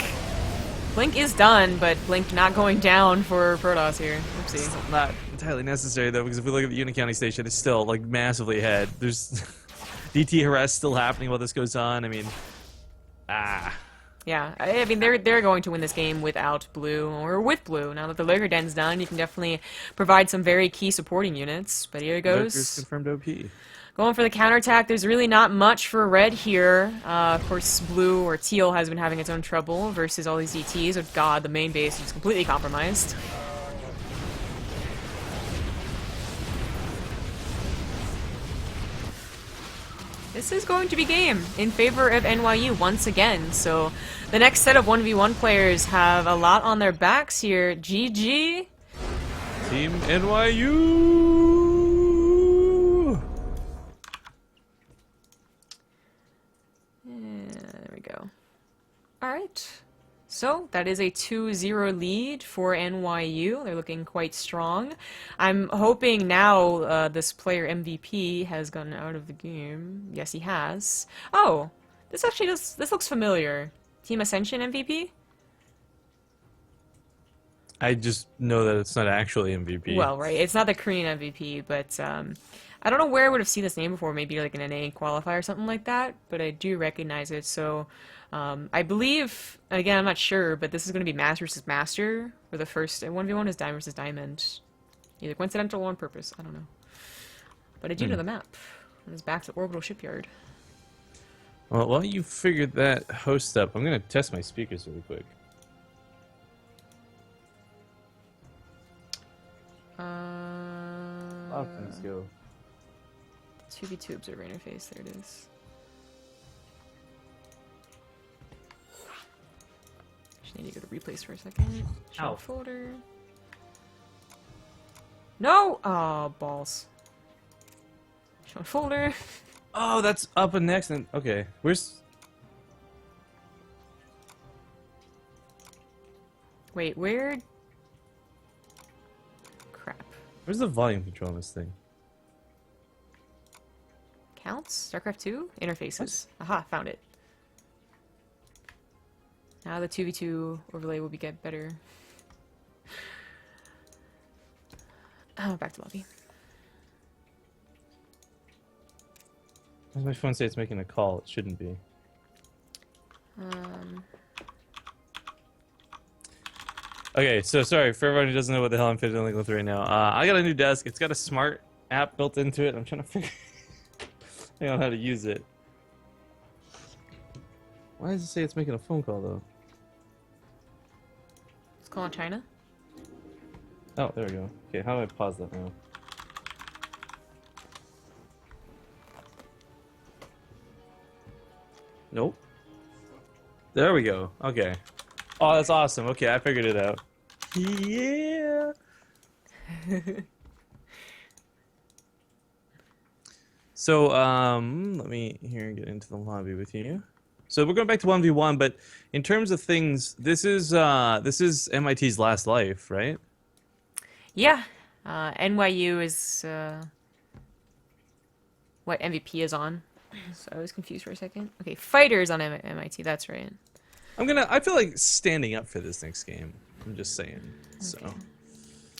Blink is done, but Blink not going down for Protoss here. Oopsie. It's not entirely necessary, though, because if we look at the Unit County Station, it's still, like, massively ahead. There's DT harass still happening while this goes on. I mean, Yeah, I mean, they're going to win this game without Blue, or with Blue. Now that the Lurker Den's done, you can definitely provide some very key supporting units. But here it goes. Lurker's confirmed OP. Going for the counterattack. There's really not much for Red here. Of course, Blue or Teal has been having its own trouble versus all these DTs. Oh god, the main base is completely compromised. This is going to be game in favor of NYU once again. So the next set of 1v1 players have a lot on their backs here. GG. Team NYU. There we go. Alright. So that is a 2-0 lead for NYU. They're looking quite strong. I'm hoping now this player MVP has gone out of the game. Yes, he has. Oh, this looks familiar. Team Ascension MVP? I just know that it's not actually MVP. Well, right, it's not the Korean MVP, but I don't know where I would have seen this name before, maybe like an NA qualifier or something like that, but I do recognize it, so I believe, again, I'm not sure, but this is going to be Master versus Master, for the first 1v1 is Diamond versus Diamond. Either coincidental or on purpose, I don't know. But I do know the map. It's back to Orbital Shipyard. Well, while you figured that host up, I'm going to test my speakers really quick. Let's go. 2v2 observer interface, there it is. Just need to go to replace for a second. Show Ow. folder. No! Oh, balls. Show folder. Oh, that's up and next. And okay, where's? Wait, where? Crap. Where's the volume control on this thing? Counts? Starcraft 2? Interfaces. Aha, found it. Now the 2v2 overlay will get better. Oh, back to lobby. Why does my phone say it's making a call? It shouldn't be. Okay, so sorry for everyone who doesn't know what the hell I'm fiddling with right now. I got a new desk. It's got a smart app built into it. I'm trying to figure out how to use it. Why does it say it's making a phone call though? It's calling China. Oh, there we go. Okay, how do I pause that now? Nope. There we go. Okay. Oh, that's awesome. Okay, I figured it out. Yeah. So, let me here get into the lobby with you. So we're going back to 1v1, but in terms of things, this is MIT's last life, right? Yeah. NYU is what MVP is on. So I was confused for a second. Okay, Fighters on MIT, that's right. I feel like standing up for this next game. I'm just saying. So Okay.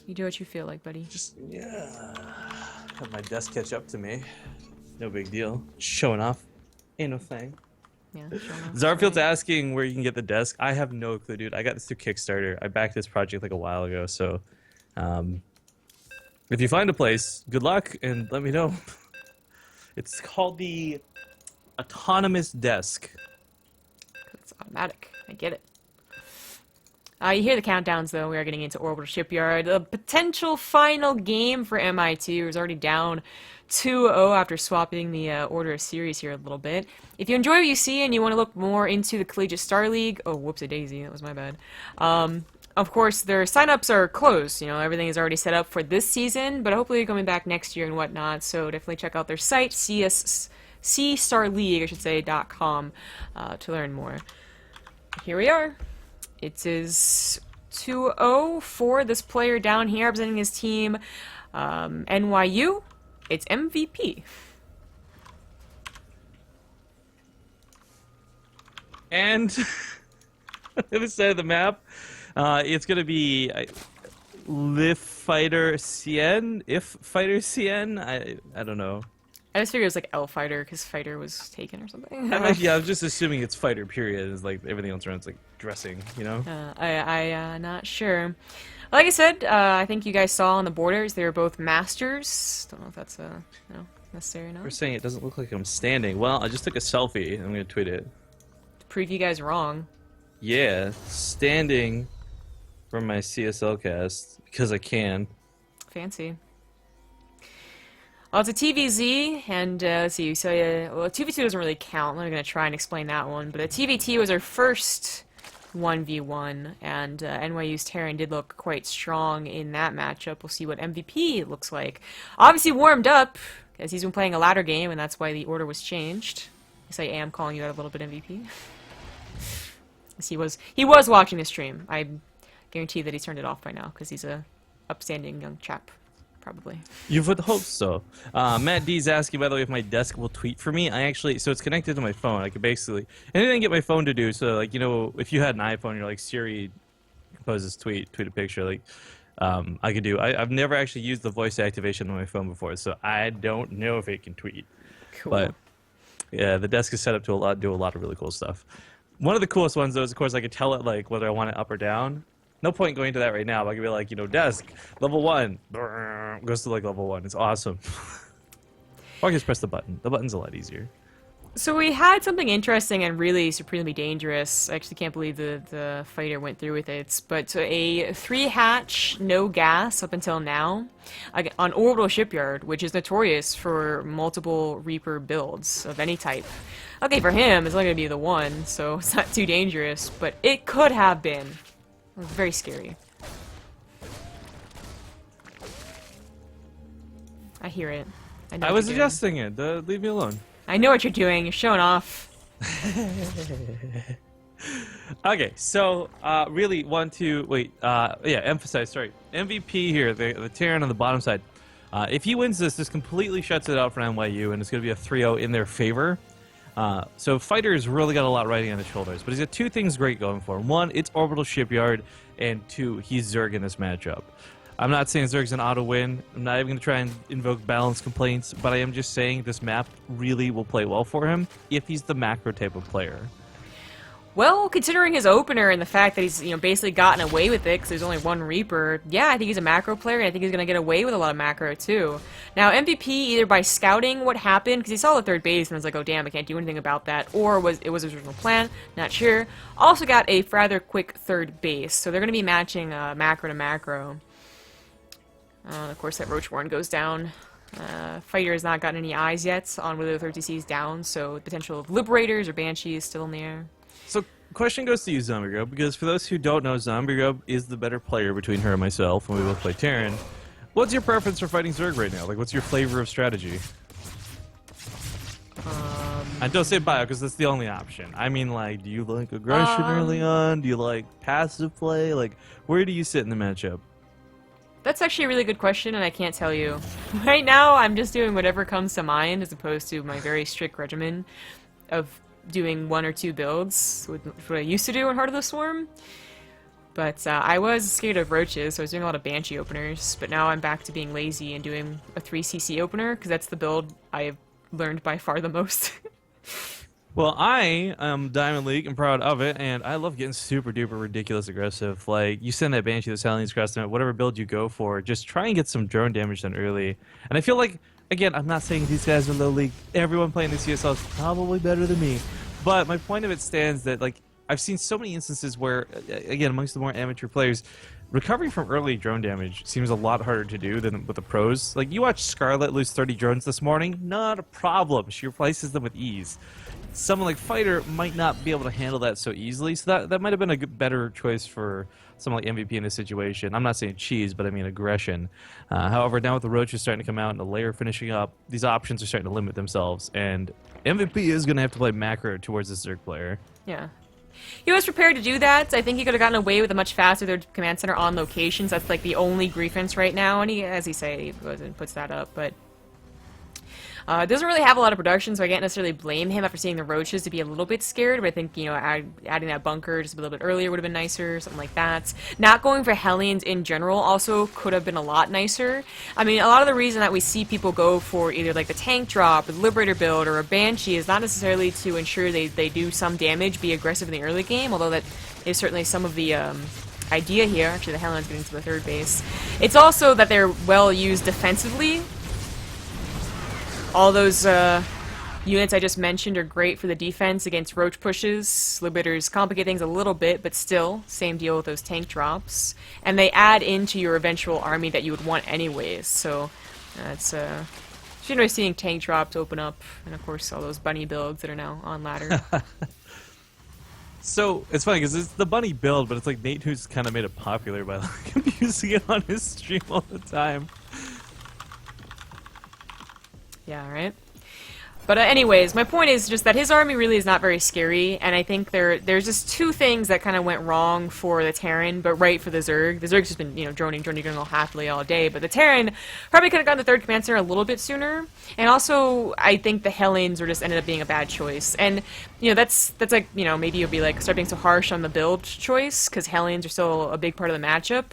You do what you feel like, buddy. just yeah. Have my desk catch up to me. No big deal. Showing off. Ain't no thing. Yeah. Sure enough, Zarfield's right. asking where you can get the desk. I have no clue, dude. I got this through Kickstarter. I backed this project like a while ago, so if you find a place, good luck and let me know. It's called the Autonomous Desk. It's automatic. I get it. You hear the countdowns, though. We are getting into Orbital Shipyard. The potential final game for MIT was already down 2-0 after swapping the order of series here a little bit. If you enjoy what you see and you want to look more into the Collegiate Star League... Oh, whoops-a-daisy. That was my bad. Of course, their sign-ups are closed. You know, everything is already set up for this season, but hopefully they're coming back next year and whatnot, so definitely check out their site, CStarLeague, I should say, .com, to learn more. Here we are. It is 2-0 for this player down here representing his team, NYU. It's MVP. And on the other side of the map, it's going to be If Fighter Cien. I don't know. I just figured it was like L Fighter because Fighter was taken or something. Yeah, I was just assuming it's Fighter, period. It's like everything else around it's like dressing, you know? I not sure. Like I said, I think you guys saw on the borders, they were both masters. Don't know if that's necessary or not. We're saying it doesn't look like I'm standing. Well, I just took a selfie. I'm going to tweet it. To prove you guys wrong. Yeah, standing from my CSL cast because I can. Fancy. Well, it's a TVZ, and let's see, so well, TVT doesn't really count. I'm going to try and explain that one, but a TVT was our first 1v1, and NYU's Terran did look quite strong in that matchup. We'll see what MVP looks like. Obviously warmed up, as he's been playing a ladder game, and that's why the order was changed. Yes, I am calling you out a little bit, MVP. He was watching the stream. I guarantee that he's turned it off by now because he's a upstanding young chap, probably. You would hope so. Matt D's asking, by the way, if my desk will tweet for me. So it's connected to my phone. I could basically, and I didn't get my phone to do, so like, you know, if you had an iPhone, you're like, Siri, compose this tweet a picture, like, I could do. I've never actually used the voice activation on my phone before, so I don't know if it can tweet. Cool. But yeah, the desk is set up to do a lot of really cool stuff. One of the coolest ones, though, is, of course, I could tell it, like, whether I want it up or down. No point going to that right now, but I could be like, you know, desk, level 1. Goes to, like, level 1. It's awesome. Or I can just press the button. The button's a lot easier. So we had something interesting and really supremely dangerous. I actually can't believe the fighter went through with it. But a 3-hatch, no gas up until now on Orbital Shipyard, which is notorious for multiple Reaper builds of any type. Okay, for him, it's only going to be the one, so it's not too dangerous, but it could have been. It was very scary. I hear it. I was adjusting it. Leave me alone. I know what you're doing. You're showing off. Okay, so really want to emphasize. Sorry, MVP here, the Terran on the bottom side. If he wins this completely shuts it out for NYU, and it's going to be a 3-0 in their favor. So Fighter's really got a lot riding on his shoulders, but he's got two things great going for him. One, it's Orbital Shipyard, and two, he's Zerg in this matchup. I'm not saying Zerg's an auto-win. I'm not even going to try and invoke balance complaints, but I am just saying this map really will play well for him if he's the macro type of player. Well, considering his opener and the fact that he's basically gotten away with it because there's only one Reaper, yeah, I think he's a macro player, and I think he's going to get away with a lot of macro too. Now, MVP, either by scouting what happened, because he saw the third base and was like, oh damn, I can't do anything about that, or it was his original plan, not sure. Also got a rather quick third base, so they're going to be matching macro to macro. Of course, that Roach Warren goes down. Fighter has not gotten any eyes yet on whether the 30C is down, so the potential of Liberators or Banshees is still in the air. So, question goes to you, Zombie Grub, because for those who don't know, Zombie Grub is the better player between her and myself when we both play Terran. What's your preference for fighting Zerg right now? Like, what's your flavor of strategy? And don't say bio, because that's the only option. I mean, like, do you like aggression early on? Do you like passive play? Like, where do you sit in the matchup? That's actually a really good question, and I can't tell you. Right now, I'm just doing whatever comes to mind, as opposed to my very strict regimen of doing 1 or 2 builds, with what I used to do in Heart of the Swarm. But I was scared of roaches, so I was doing a lot of Banshee openers, but now I'm back to being lazy and doing a 3cc opener, because that's the build I've learned by far the most. Well, I am Diamond League and proud of it, and I love getting super duper ridiculous aggressive. Like, you send that Banshee the Salines across the map, whatever build you go for, just try and get some drone damage done early. And I feel like, again, I'm not saying these guys are low league. Everyone playing the CSL is probably better than me. But my point of it stands that, like, I've seen so many instances where, again, amongst the more amateur players, recovering from early drone damage seems a lot harder to do than with the pros. Like, you watch Scarlet lose 30 drones this morning, not a problem. She replaces them with ease. Someone like Fighter might not be able to handle that so easily, so that might have been a better choice for someone like MVP in this situation. I'm not saying cheese, but I mean aggression. However, now with the Roaches starting to come out and the layer finishing up, these options are starting to limit themselves, and MVP is going to have to play macro towards this Zerg player. Yeah. He was prepared to do that. I think he could have gotten away with a much faster third command center on locations. That's like the only grievance right now, and he, as he say, he goes and puts that up, but doesn't really have a lot of production, so I can't necessarily blame him after seeing the Roaches to be a little bit scared, but I think, adding that bunker just a little bit earlier would have been nicer, something like that. Not going for Hellions in general also could have been a lot nicer. I mean, a lot of the reason that we see people go for either like the tank drop, or the Liberator build, or a Banshee is not necessarily to ensure they do some damage, be aggressive in the early game, although that is certainly some of the idea here. Actually, the Hellions getting to the third base. It's also that they're well used defensively. All those units I just mentioned are great for the defense against roach pushes. Liberators complicate things a little bit, but still, same deal with those tank drops. And they add into your eventual army that you would want anyways, so it's generally seeing tank drops open up, and of course all those bunny builds that are now on ladder. So, it's funny, because it's the bunny build, but it's like Nate who's kind of made it popular by like abusing it on his stream all the time. Yeah, right. But anyways, my point is just that his army really is not very scary, and I think there's just two things that kind of went wrong for the Terran, but right for the Zerg. The Zerg's just been, droning all happily all day, but the Terran probably could have gotten the third command center a little bit sooner. And also, I think the Hellions were just ended up being a bad choice. And, that's like, maybe you'll be like, start being so harsh on the build choice, because Hellions are still a big part of the matchup.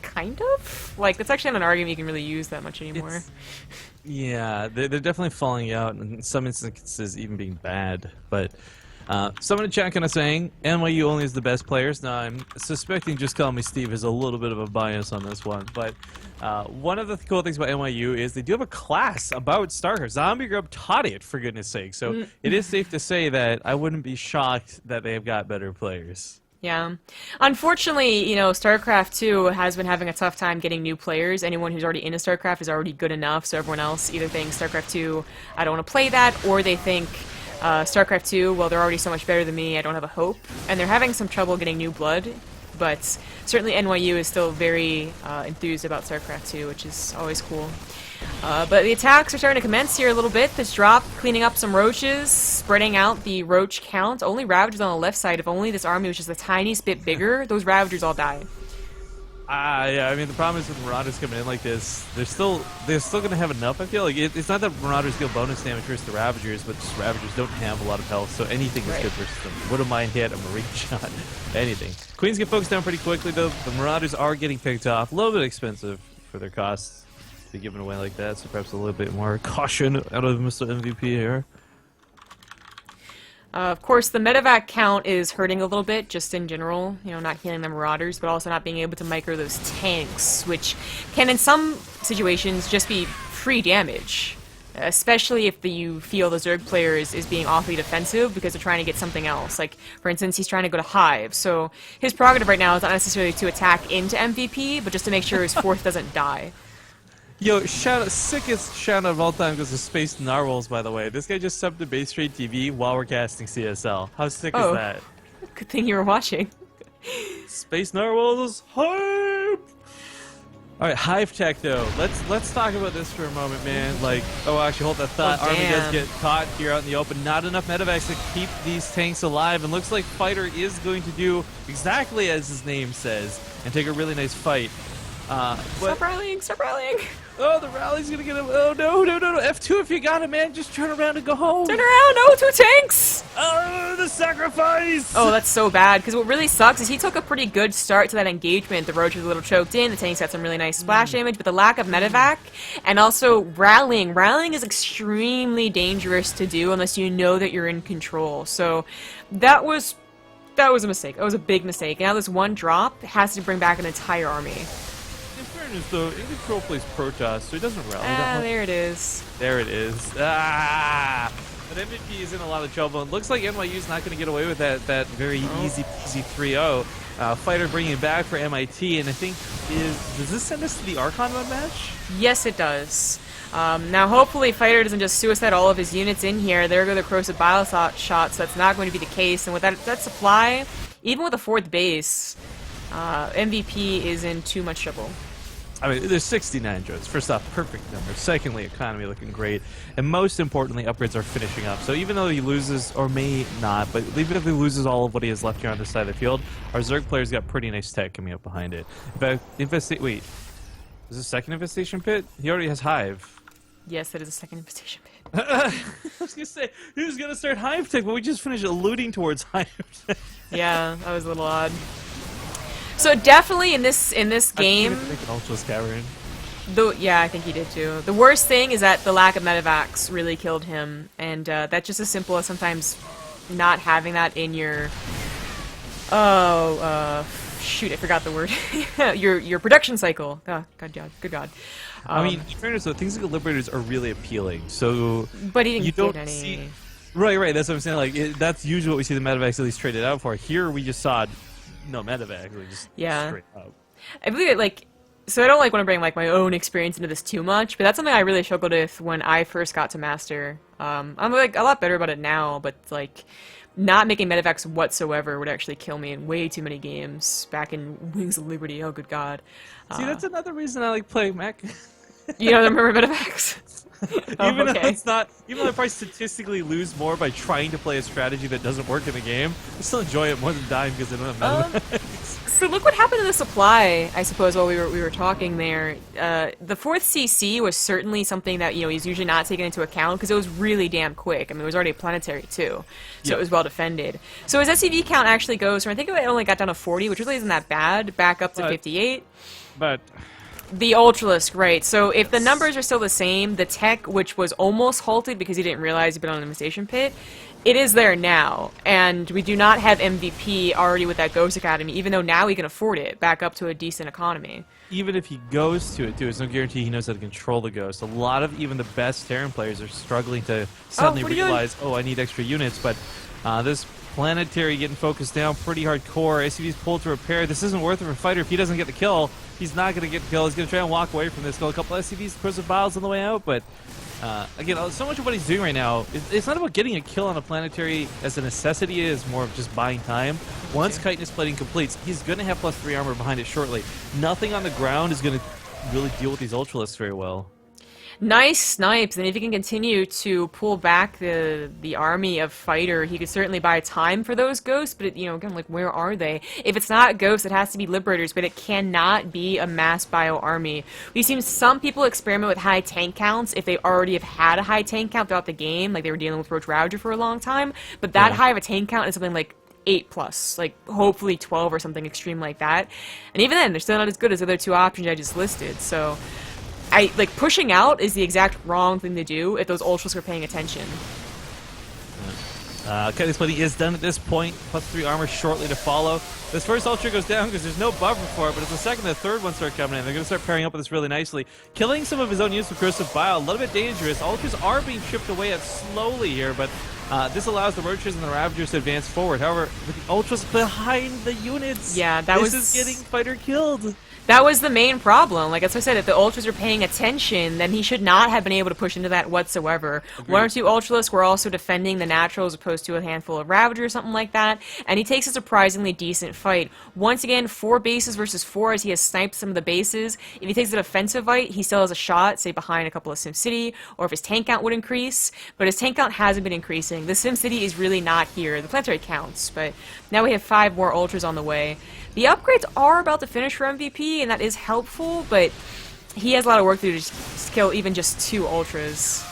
Kind of? Like, that's actually not an argument you can really use that much anymore. Yeah, they're definitely falling out, and in some instances even being bad. But someone in chat kind of saying NYU only is the best players. Now I'm suspecting Just Call Me Steve has a little bit of a bias on this one. But one of the cool things about NYU is they do have a class about StarCraft. Zombie Grub taught it, for goodness sake. So it is safe to say that I wouldn't be shocked that they have got better players. Yeah. Unfortunately, StarCraft 2 has been having a tough time getting new players. Anyone who's already into StarCraft is already good enough, so everyone else either thinks StarCraft 2, I don't want to play that, or they think StarCraft 2, well, they're already so much better than me, I don't have a hope. And they're having some trouble getting new blood, but certainly NYU is still very enthused about StarCraft 2, which is always cool. But the attacks are starting to commence here a little bit. This drop, cleaning up some roaches, spreading out the roach count. Only Ravagers on the left side. If only this army was just the tiniest bit bigger, those Ravagers all die. Yeah, I mean, the problem is with Marauders coming in like this, they're still going to have enough, I feel. Like, it's not that Marauders deal bonus damage versus the Ravagers, but just Ravagers don't have a lot of health, so anything is good versus them. Wouldn't mind hit, a Marine shot, anything. Queens get focused down pretty quickly, though. The Marauders are getting picked off. A little bit expensive for their costs to be given away like that, so perhaps a little bit more caution out of Mr. MVP here. Of course, the medevac count is hurting a little bit, just in general. Not healing the Marauders, but also not being able to micro those tanks, which can, in some situations, just be free damage. Especially if you feel the Zerg player is being awfully defensive because they're trying to get something else. Like, for instance, he's trying to go to Hive, so his prerogative right now is not necessarily to attack into MVP, but just to make sure his fourth doesn't die. Yo, sickest shout out of all time goes to Space Narwhals, by the way. This guy just subbed to Base Trade TV while we're casting CSL. How sick is that? Good thing you were watching. Space Narwhals, hype! Alright, Hive Tech though. Let's talk about this for a moment, man. Like, actually, hold that thought. Army does get caught here out in the open. Not enough medevacs to keep these tanks alive, and looks like Fighter is going to do exactly as his name says and take a really nice fight. Stop rallying! Stop rallying! Oh, the rally's gonna get him. Oh, no. F2 if you got him, man. Just turn around and go home. Turn around! Oh, 2 tanks! Oh, the sacrifice! Oh, that's so bad, because what really sucks is he took a pretty good start to that engagement. The roach was a little choked in, the tanks had some really nice splash damage, but the lack of medevac, and also rallying. Rallying is extremely dangerous to do unless you know that you're in control. So, that was a mistake. That was a big mistake. And now this one drop has to bring back an entire army. In fairness, though, in control plays Protoss, so he doesn't rally that much. There it is. There it is. But MVP is in a lot of trouble. It looks like NYU's not going to get away with that very easy 3-0. Fighter bringing it back for MIT, and I think does this send us to the Archon mode match? Yes, it does. Now, hopefully, Fighter doesn't just suicide all of his units in here. There go the corrosive bile shots. That's not going to be the case. And with that supply, even with a 4th base, MVP is in too much trouble. I mean, there's 69 drones. First off, perfect number. Secondly, economy looking great. And most importantly, upgrades are finishing up. So even though he loses, or may not, but even if he loses all of what he has left here on this side of the field, our Zerg player's got pretty nice tech coming up behind it. In fact, wait. Is this second infestation pit? He already has Hive. Yes, that is a second infestation pit. I was going to say, he was going to start Hive tech, but we just finished alluding towards Hive tech. Yeah, that was a little odd. So definitely in this game, yeah, I think he did too. The worst thing is that the lack of medevacs really killed him, and that's just as simple as sometimes not having that in your shoot, I forgot the word. your production cycle. Oh, good God. I mean, in fairness though, things like Liberators are really appealing. So, but he didn't you don't get any. See, right. That's what I'm saying. Like, that's usually what we see the medevacs at least traded out for. Here, we just saw no medevac, just straight up. I believe it, so I don't want to bring my own experience into this too much, but that's something I really struggled with when I first got to Master. I'm a lot better about it now, but not making medevacs whatsoever would actually kill me in way too many games back in Wings of Liberty. Oh, good God. See, that's another reason I like playing Mac. You don't remember medevacs? Oh, Even though okay. it's not, even though I probably statistically lose more by trying to play a strategy that doesn't work in the game, I still enjoy it more than dying because I don't have mathematics. So look what happened to the supply, I suppose, while we were talking there. The fourth CC was certainly something that, you know, he's usually not taken into account because it was really damn quick. I mean, it was already a planetary too, so Yep. it was well defended. So his SCV count actually goes from, I think it only got down to 40, which really isn't that bad, back up to 58. But The Ultralisk, right. So if the numbers are still the same, the tech, which was almost halted because he didn't realize he'd been on an infestation pit, it is there now. And we do not have MVP already with that Ghost Academy, even though now we can afford it back up to a decent economy. even if he goes to it, too, there's no guarantee he knows how to control the Ghost. A lot of even the best Terran players are struggling to suddenly what are you realize, oh, I need extra units. But this planetary getting focused down pretty hardcore. ACV's pulled to repair. This isn't worth it for a fighter. If he doesn't get the kill, he's not going to get the kill. He's going to try and walk away from this. Go a couple SCVs, Crystal Files on the way out, but again, so much of what he's doing right now, it's not about getting a kill on a planetary as a necessity. It is more of just buying time. Once chitinous plating completes, he's going to have +3 armor behind it shortly. Nothing on the ground is going to really deal with these Ultralisks very well. Nice snipes, and if he can continue to pull back the army of fighter, he could certainly buy time for those ghosts, but, you know, again, like, where are they? If it's not ghosts, it has to be liberators, but it cannot be a mass bio army. We've seen some people experiment with high tank counts if they already have had a high tank count throughout the game, like they were dealing with Roach Ravager for a long time, but that high of a tank count is something like 8+, like hopefully 12 or something extreme like that. And even then, they're still not as good as the other two options I just listed, so like, pushing out is the exact wrong thing to do if those Ultras are paying attention. Okay, this buddy is done at this point. +3 armor shortly to follow. This first Ultra goes down because there's no buffer for it, but as the second and the third one start coming in, they're going to start pairing up with this really nicely. Killing some of his own units with Corrosive Bile, a little bit dangerous. Ultras are being chipped away at slowly here, but this allows the Roaches and the Ravagers to advance forward. However, with the Ultras behind the units, Yeah, this is getting fighter killed. That was the main problem. Like, as I said, if the Ultras are paying attention, then he should not have been able to push into that whatsoever. Agreed. 1 or 2 Ultralisks were also defending the natural as opposed to a handful of Ravagers or something like that, and he takes a surprisingly decent fight. Once again, 4 bases versus 4 as he has sniped some of the bases. If he takes a defensive fight, he still has a shot, say behind a couple of SimCity, or if his tank count would increase, but his tank count hasn't been increasing. The SimCity is really not here. The planetary counts, but now we have 5 more Ultras on the way. The upgrades are about to finish for MVP, and that is helpful, but he has a lot of work to do to just kill even just 2 Ultras.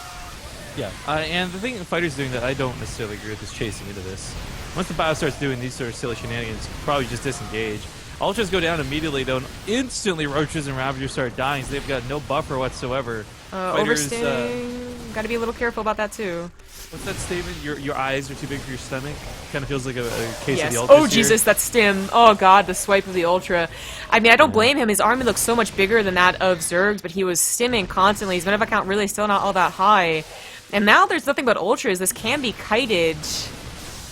Yeah, and the thing the fighter's doing that I don't necessarily agree with is chasing into this. Once the bio starts doing these sort of silly shenanigans, probably just disengage. Ultras go down immediately, though, and instantly Roaches and Ravagers start dying, so they've got no buffer whatsoever. Overstaying, gotta be a little careful about that too. What's that statement? Your eyes are too big for your stomach? Kind of feels like a case Yes. of the Ultras Oh, here. Jesus, that stim. Oh, God, the swipe of the Ultra. I mean, I don't blame him. His army looks so much bigger than that of Zerg's, but he was stimming constantly. His Meta count really still not all that high. And now there's nothing but Ultras. This can be kited.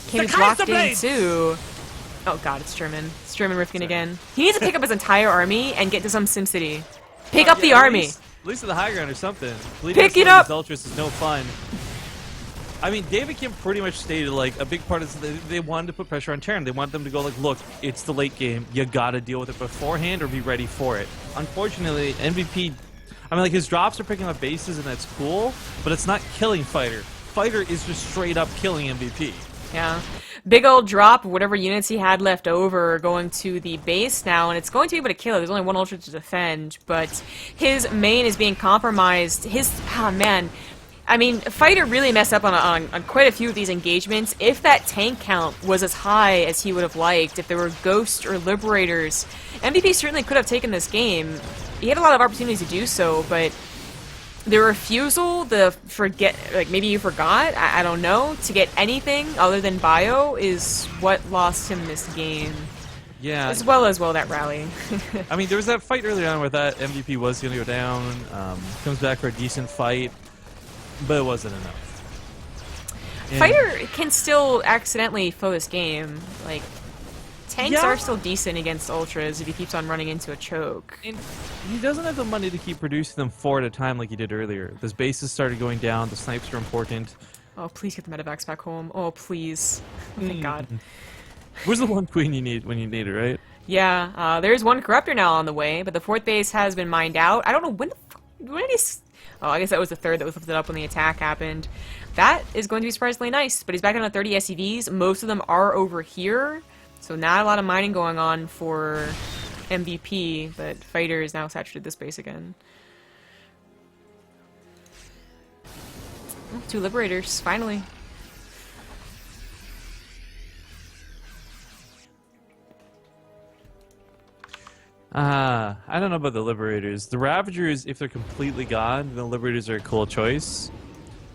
Can be blocked in, too. Oh, God, it's German. It's German Rifkin again. He needs to pick up his entire army and get to some SimCity. Pick up the army. At least at the high ground or something. Pick it up! Ultras is no fun. I mean, David Kim pretty much stated, like, a big part is they wanted to put pressure on Terran. They want them to go, like, look, it's the late game. You gotta deal with it beforehand or be ready for it. Unfortunately, MVP, I mean, like, his drops are picking up bases, and that's cool, but it's not killing Fighter. Fighter is just straight up killing MVP. Yeah. Big old drop of whatever units he had left over are going to the base now, and it's going to be able to kill it. There's only 1 Ultra to defend, but his main is being compromised. Oh, man. I mean, Fighter really messed up on quite a few of these engagements. If that tank count was as high as he would have liked, if there were Ghosts or Liberators, MVP certainly could have taken this game. He had a lot of opportunities to do so, but the refusal, the forget, like maybe you forgot, I don't know, to get anything other than bio is what lost him this game. Yeah. As well that rally. I mean, there was that fight early on where that MVP was going to go down. Comes back for a decent fight, but it wasn't enough. And Fighter can still accidentally foe this game. Like, tanks are still decent against Ultras if he keeps on running into a choke. And he doesn't have the money to keep producing them 4 at a time like he did earlier. His bases started going down. The snipes are important. Oh, please get the medevacs back home. Oh, please. Oh, thank God. Where's the one queen you need when you need it, right? Yeah, there's 1 Corruptor now on the way, but the 4th base has been mined out. I don't know when did he... Oh, I guess that was the third that was lifted up when the attack happened. That is going to be surprisingly nice, but he's back down to 30 SCVs. Most of them are over here, so not a lot of mining going on for MVP, but Fighter is now saturated this base again. Oh, 2 Liberators, finally. I don't know about the Liberators. The Ravagers, if they're completely gone, the Liberators are a cool choice.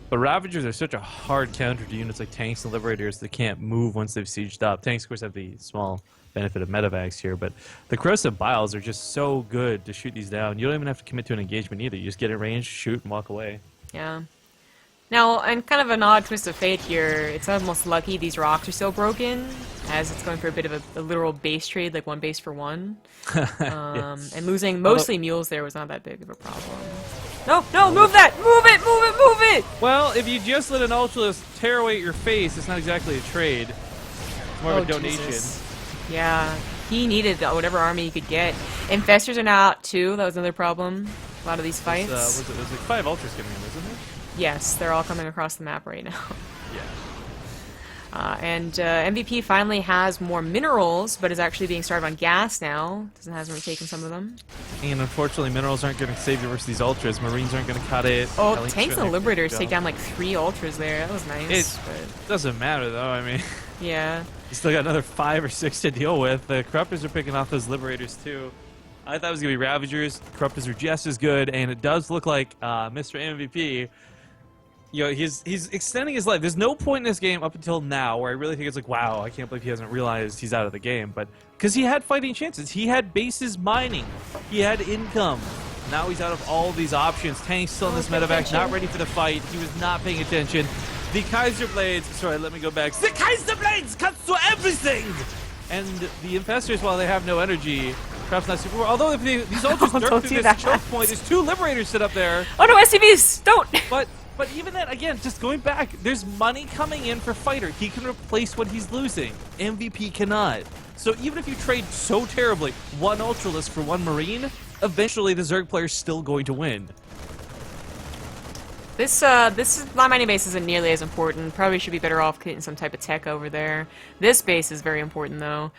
But Ravagers are such a hard counter to units like tanks and Liberators that can't move once they've sieged up. Tanks, of course, have the small benefit of medevacs here, but the Corrosive Biles are just so good to shoot these down. You don't even have to commit to an engagement either. You just get in range, shoot, and walk away. Yeah. Now, and kind of an odd twist of fate here, it's almost lucky these rocks are still broken, as it's going for a bit of a literal base trade, like 1 base for 1. Yeah. And losing mostly mules there was not that big of a problem. No, no, move that! Move it, move it, move it! Well, if you just let an Ultralist tear away at your face, it's not exactly a trade. It's more of a donation. Jesus. Yeah, he needed whatever army he could get. Infestors are now out too, that was another problem. A lot of these fights. There's like 5 Ultras coming in, isn't there? Yes, they're all coming across the map right now. Yeah. And MVP finally has more minerals, but is actually being starved on gas now. Hasn't retaken some of them. And unfortunately, minerals aren't going to save you versus these Ultras. Marines aren't going to cut it. Oh, Elite's tanks doing and their Liberators job. take down like 3 Ultras there. That was nice. It doesn't matter, though. I mean, Yeah. you still got another 5 or 6 to deal with. The Corruptors are picking off those Liberators, too. I thought it was going to be Ravagers. Corruptors are just as good, and it does look like Mr. MVP... You know, he's extending his life. There's no point in this game up until now where I really think it's like, wow, I can't believe he hasn't realized he's out of the game. But because he had fighting chances, he had bases mining, he had income. Now he's out of all these options. Tank's still in this medevac, not ready for the fight. He was not paying attention. The Kaiser Blades, sorry, let me go back. The Kaiser Blades cuts to everything. And the Infestors, while they have no energy, perhaps not super. Although if these Ultras Don't dirt do through that. this choke point, there's 2 Liberators sit up there. Oh no, SCVs! Don't! But even then, again, just going back, there's money coming in for Fighter. He can replace what he's losing. MVP cannot. So even if you trade so terribly, 1 Ultralist for 1 Marine, eventually the Zerg player's still going to win. This land mining base isn't nearly as important. Probably should be better off getting some type of tech over there. This base is very important though.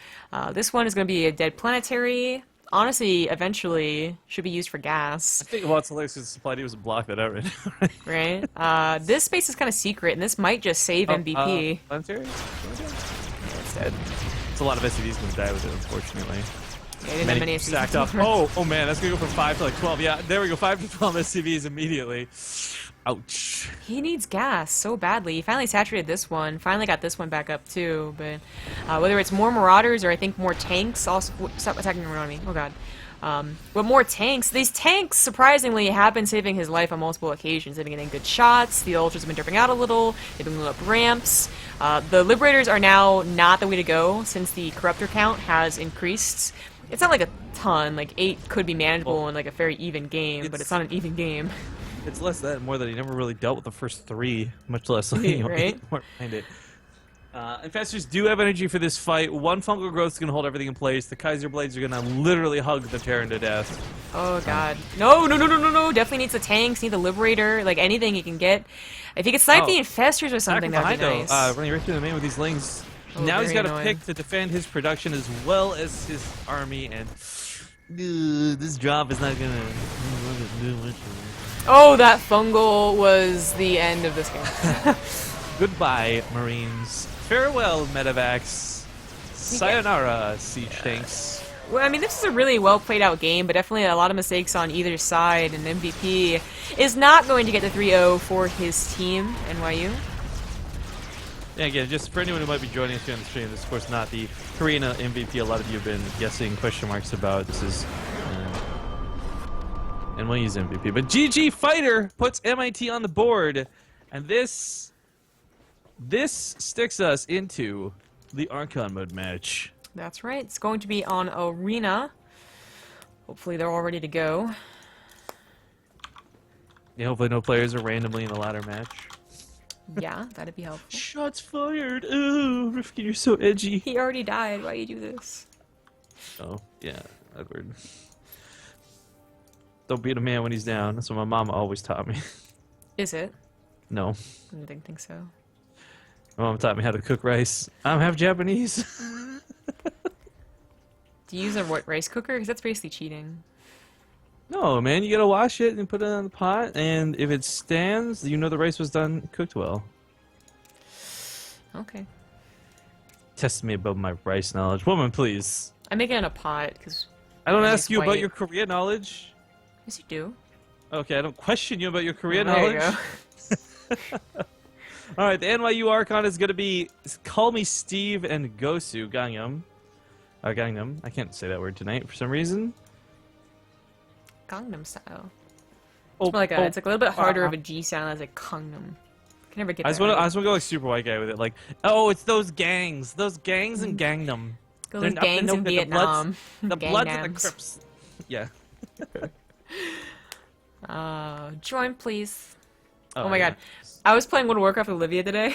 This one is going to be a dead planetary. Honestly, eventually, should be used for gas. I think well, it's hilarious because supply D was block that out right now. Right? This space is kind of secret, and this might just save MVP. Planetary? Yeah, it's dead. It's a lot of SCVs going to die with it, unfortunately. Yeah, didn't have many stacked SCVs. up. Oh man, that's going to go from 5 to like 12. Yeah, there we go, 5 to 12 SCVs immediately. Ouch. He needs gas so badly. He finally saturated this one. Finally got this one back up too. But whether it's more Marauders or I think more tanks, also stop attacking around me. Oh god. But more tanks. These tanks surprisingly have been saving his life on multiple occasions. They've been getting good shots. The Ultras have been dripping out a little. They've been moving up ramps. The Liberators are now not the way to go since the Corruptor count has increased. It's not like a ton. Like 8 could be manageable in like a very even game, but it's not an even game. It's less that and more that he never really dealt with the first 3, much less Right? more behind it. Infestors do have energy for this fight. 1 fungal growth is going to hold everything in place. The Kaiser Blades are going to literally hug the Terran to death. Oh god. No, no, no, no, no, no. Definitely needs the tanks, need the Liberator, like anything he can get. If he could snipe the Infestors or something, that'd be nice. Running right through the main with these lings. Oh, now he's very got to annoying. pick to defend his production as well as his army, and this drop is not going to do much. Oh, that fungal was the end of this game. Goodbye, Marines. Farewell, medevacs. Sayonara, siege tanks. Well, I mean, this is a really well played out game, but definitely a lot of mistakes on either side, and MVP is not going to get the 3-0 for his team, NYU. Yeah, again, just for anyone who might be joining us here on the stream, this is of course not the Korean MVP a lot of you have been guessing question marks about. This is NYU's MVP. But GG Fighter puts MIT on the board, and this sticks us into the Archon mode match. That's right. It's going to be on Arena. Hopefully they're all ready to go. Yeah, hopefully no players are randomly in the ladder match. Yeah, that'd be helpful. Shots fired! Ooh, Rifkin, you're so edgy. He already died. Why you do this? Oh, yeah, Edward. Don't beat a man when he's down. That's what my mama always taught me. Is it? No. I didn't think so. My mom taught me how to cook rice. I'm half Japanese. Do you use a rice cooker? Because that's basically cheating. No, man, you gotta wash it and put it on the pot, and if it stands, you know the rice was done cooked well. Okay. Test me about my rice knowledge. Woman, please. I make it in a pot, because... I don't ask you about your Korea knowledge. Yes, you do. Okay, I don't question you about your Korea There you knowledge. go. Alright, the NYU Archon is gonna be Call Me Steve and Gosu Gangnam. Gangnam. I can't say that word tonight for some reason. Gangnam style. Oh, It's like it's like a little bit harder of a G sound as a Gangnam. Can never get I that just want right. to go like super white guy with it, like, oh, it's those gangs in Gangnam. Those gangs in Vietnam. The Bloods and the Gangnams. Crips. Yeah. Join, please. Oh my god. I was playing World of Warcraft with Olivia today.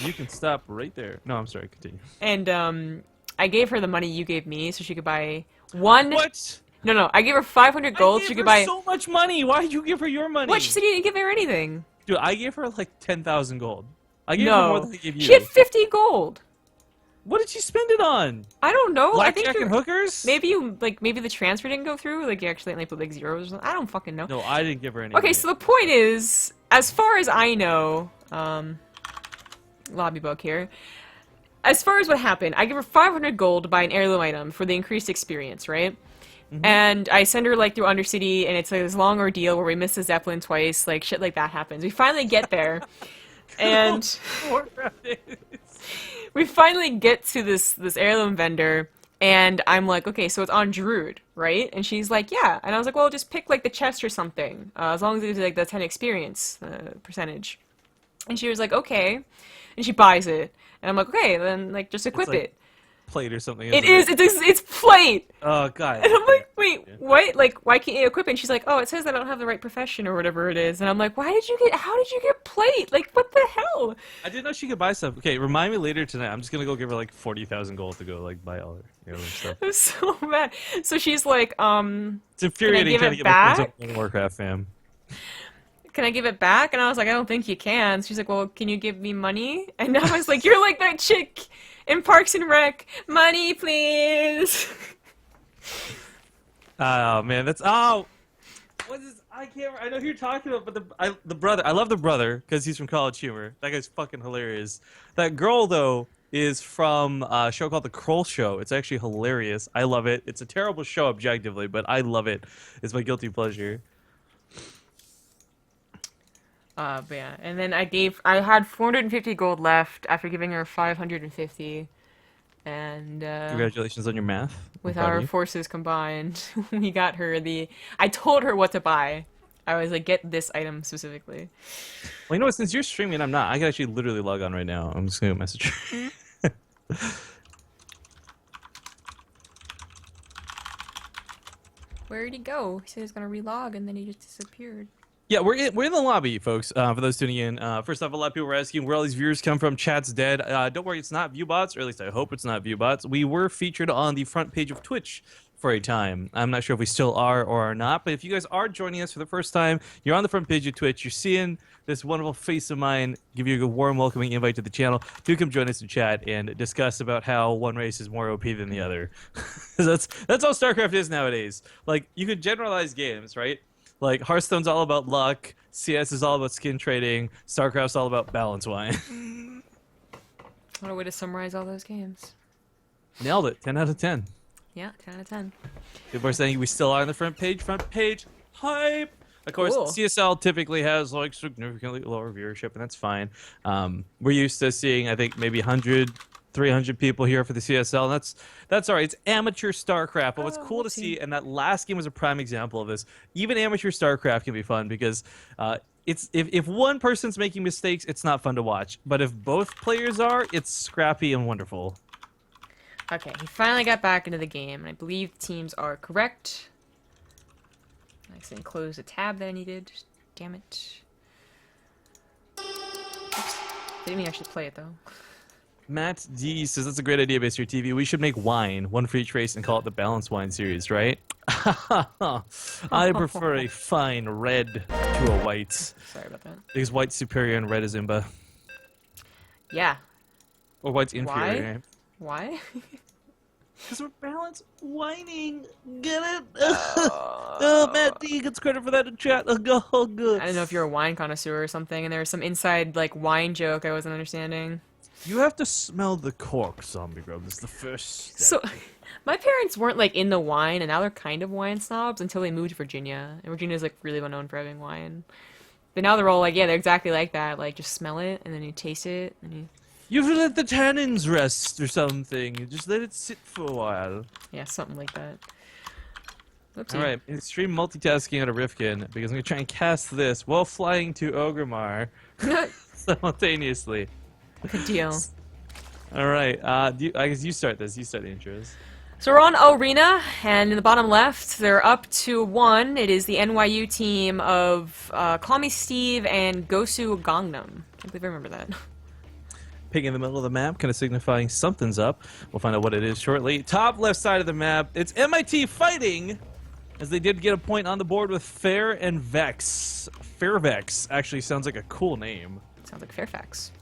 You can stop right there. No, I'm sorry, continue. And, I gave her the money you gave me so she could buy one... What? No, I gave her 500 gold so she could buy... so much money! Why did you give her your money? What? She said you didn't give her anything. Dude, I gave her like 10,000 gold. I gave her No. more than I gave you. She had 50 gold. What did she spend it on? I don't know. I think Blackjack and hookers? maybe you maybe the transfer didn't go through. Like you accidentally put like zeros or something. I don't fucking know. No, I didn't give her any. Okay, so the point is, as far as I know, lobby bug here. As far as what happened, I give her 500 gold to buy an heirloom item for the increased experience, right? And I send her like through Undercity, and it's like this long ordeal where we miss the Zeppelin twice, like shit like that happens. We finally get there, and we finally get to this heirloom vendor, and I'm like, okay, so it's on Druid, right? And she's like, yeah. And I was like, well, just pick like the chest or something, as long as it's like the 10 experience percentage. And she was like, okay, and she buys it, and I'm like, okay, then like just equip it. Plate or something. It's plate. Oh god. And I'm like, wait, what? Like, why can't you equip it? And she's like, oh, it says that I don't have the right profession or whatever it is. And I'm like, how did you get plate? Like, what the hell? I didn't know she could buy stuff. Okay, remind me later tonight. I'm just gonna go give her like 40,000 gold to go like buy all her stuff. I'm so mad. So she's like, It's infuriating trying to get my friends up on Warcraft, fam. can I give it back? And I was like, I don't think you can. So she's like, well, can you give me money? And I was like, you're like that chick in Parks and Rec. Money, please. Oh man, what is? I can't. I know who you're talking about, but the brother. I love the brother because he's from College Humor. That guy's fucking hilarious. That girl though is from a show called The Kroll Show. It's actually hilarious. I love it. It's a terrible show objectively, but I love it. It's my guilty pleasure. But yeah, and then I had 450 gold left after giving her 550, and Congratulations on your math. with I'm proud of our you. forces combined, we got her I told her what to buy. I was like, get this item specifically. Well, you know what? Since you're streaming, I'm not. I can actually literally log on right now. I'm just gonna message her. Where'd he go? He said he was gonna relog, and then he just disappeared. Yeah, we're in the lobby, folks. For those tuning in, first off, a lot of people were asking where all these viewers come from. Chat's dead. Don't worry, it's not ViewBots, or at least I hope it's not ViewBots. We were featured on the front page of Twitch for a time. I'm not sure if we still are or are not, but if you guys are joining us for the first time, you're on the front page of Twitch. You're seeing this wonderful face of mine. Give you a warm welcoming invite to the channel. Do come join us in chat and discuss about how one race is more OP than the other. that's all StarCraft is nowadays. Like you could generalize games, right? Like, Hearthstone's all about luck, CS is all about skin trading, StarCraft's all about balance wine. What a way to summarize all those games. Nailed it. 10 out of 10. Yeah, 10 out of 10. People are saying we still are on the front page. Front page hype! Of course, Cool. CSL typically has, like, significantly lower viewership, and that's fine. We're used to seeing, I think, maybe 100, 300 people here for the CSL, and that's all right. It's amateur StarCraft, but what's cool to see, and that last game was a prime example of this, even amateur StarCraft can be fun because it's if one person's making mistakes, it's not fun to watch. But if both players are, it's scrappy and wonderful. Okay, he finally got back into the game, and I believe teams are correct. I accidentally closed a tab that I needed. Damn it. Oops. Didn't mean I should play it, though. Matt D says that's a great idea based on your TV. We should make wine, one for each race, and call it the Balanced Wine series, right? I prefer a fine red to a white. Sorry about that. Because white's superior and red is imba. Yeah. Or white's inferior. Why? Because we're balanced whining. Get it? Oh, Matt D gets credit for that in chat. Oh, good. I don't know if you're a wine connoisseur or something, and there was some inside, like, wine joke I wasn't understanding. You have to smell the cork, Zombie Grub. That's the first step. So, my parents weren't, like, into wine, and now they're kind of wine snobs until they moved to Virginia. And Virginia's, like, really well known for having wine. But now they're all like, yeah, they're exactly like that. Like, just smell it, and then you taste it, and you... You have to let the tannins rest or something. Just let it sit for a while. Yeah, something like that. Oopsie. Alright, extreme multitasking out of Rifkin, because I'm going to try and cast this while flying to Ogremar simultaneously. Good deal. Alright, I guess you start this. You start the intros. So we're on Arena, and in the bottom left, they're up to 1. It is the NYU team of Call Me Steve and Gosu Gangnam. I can't believe I remember that. Ping in the middle of the map, kind of signifying something's up. We'll find out what it is shortly. Top left side of the map, it's MIT fighting, as they did get a point on the board with Fair and Vex. Fairvex actually sounds like a cool name. Sounds like Fairfax.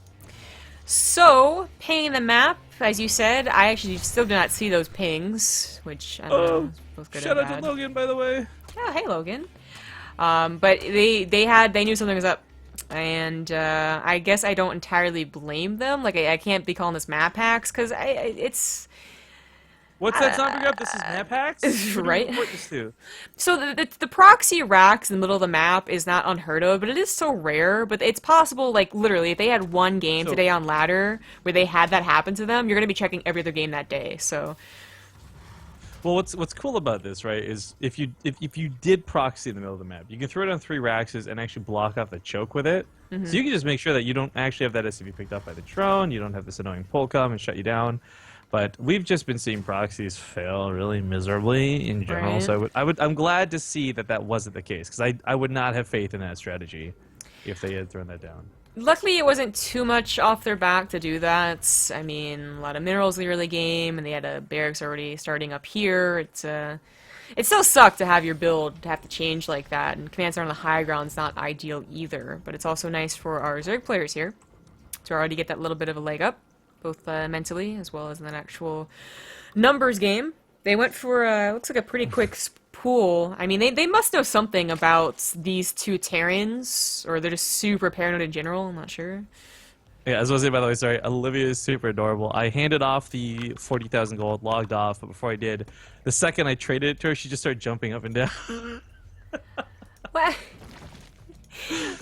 So, pinging the map, as you said, I actually still do not see those pings, which I don't know, is both good Shout and out bad. to Logan, by the way. Oh, hey Logan. But they knew something was up. And I guess I don't entirely blame them. Like I can't be calling this map hacks because it's. What's that zombie grab? This is map hacks? Right? What do you report this to? So the proxy racks in the middle of the map is not unheard of, but it is so rare. But it's possible, like literally, if they had one game today on Ladder where they had that happen to them, you're gonna be checking every other game that day. So. Well, what's cool about this, right, is if you did proxy in the middle of the map, you can throw it on 3 racks and actually block off the choke with it. Mm-hmm. So you can just make sure that you don't actually have that SCV picked up by the drone, you don't have this annoying pull come and shut you down. But we've just been seeing proxies fail really miserably in general. Right. So I'm glad to see that wasn't the case, because I would not have faith in that strategy if they had thrown that down. Luckily, it wasn't too much off their back to do that. I mean, a lot of minerals in the early game, and they had a barracks already starting up here. It still sucked to have your build to have to change like that, and commands on the high ground's not ideal either. But it's also nice for our Zerg players here to already get that little bit of a leg up, both mentally as well as in an actual numbers game. They went for looks like a pretty quick pool. I mean, they must know something about these 2 Terrans, or they're just super paranoid in general. I'm not sure. Yeah, as I was saying, by the way, sorry, Olivia is super adorable. I handed off the 40,000 gold, logged off, but before I did, the second I traded it to her, she just started jumping up and down. What?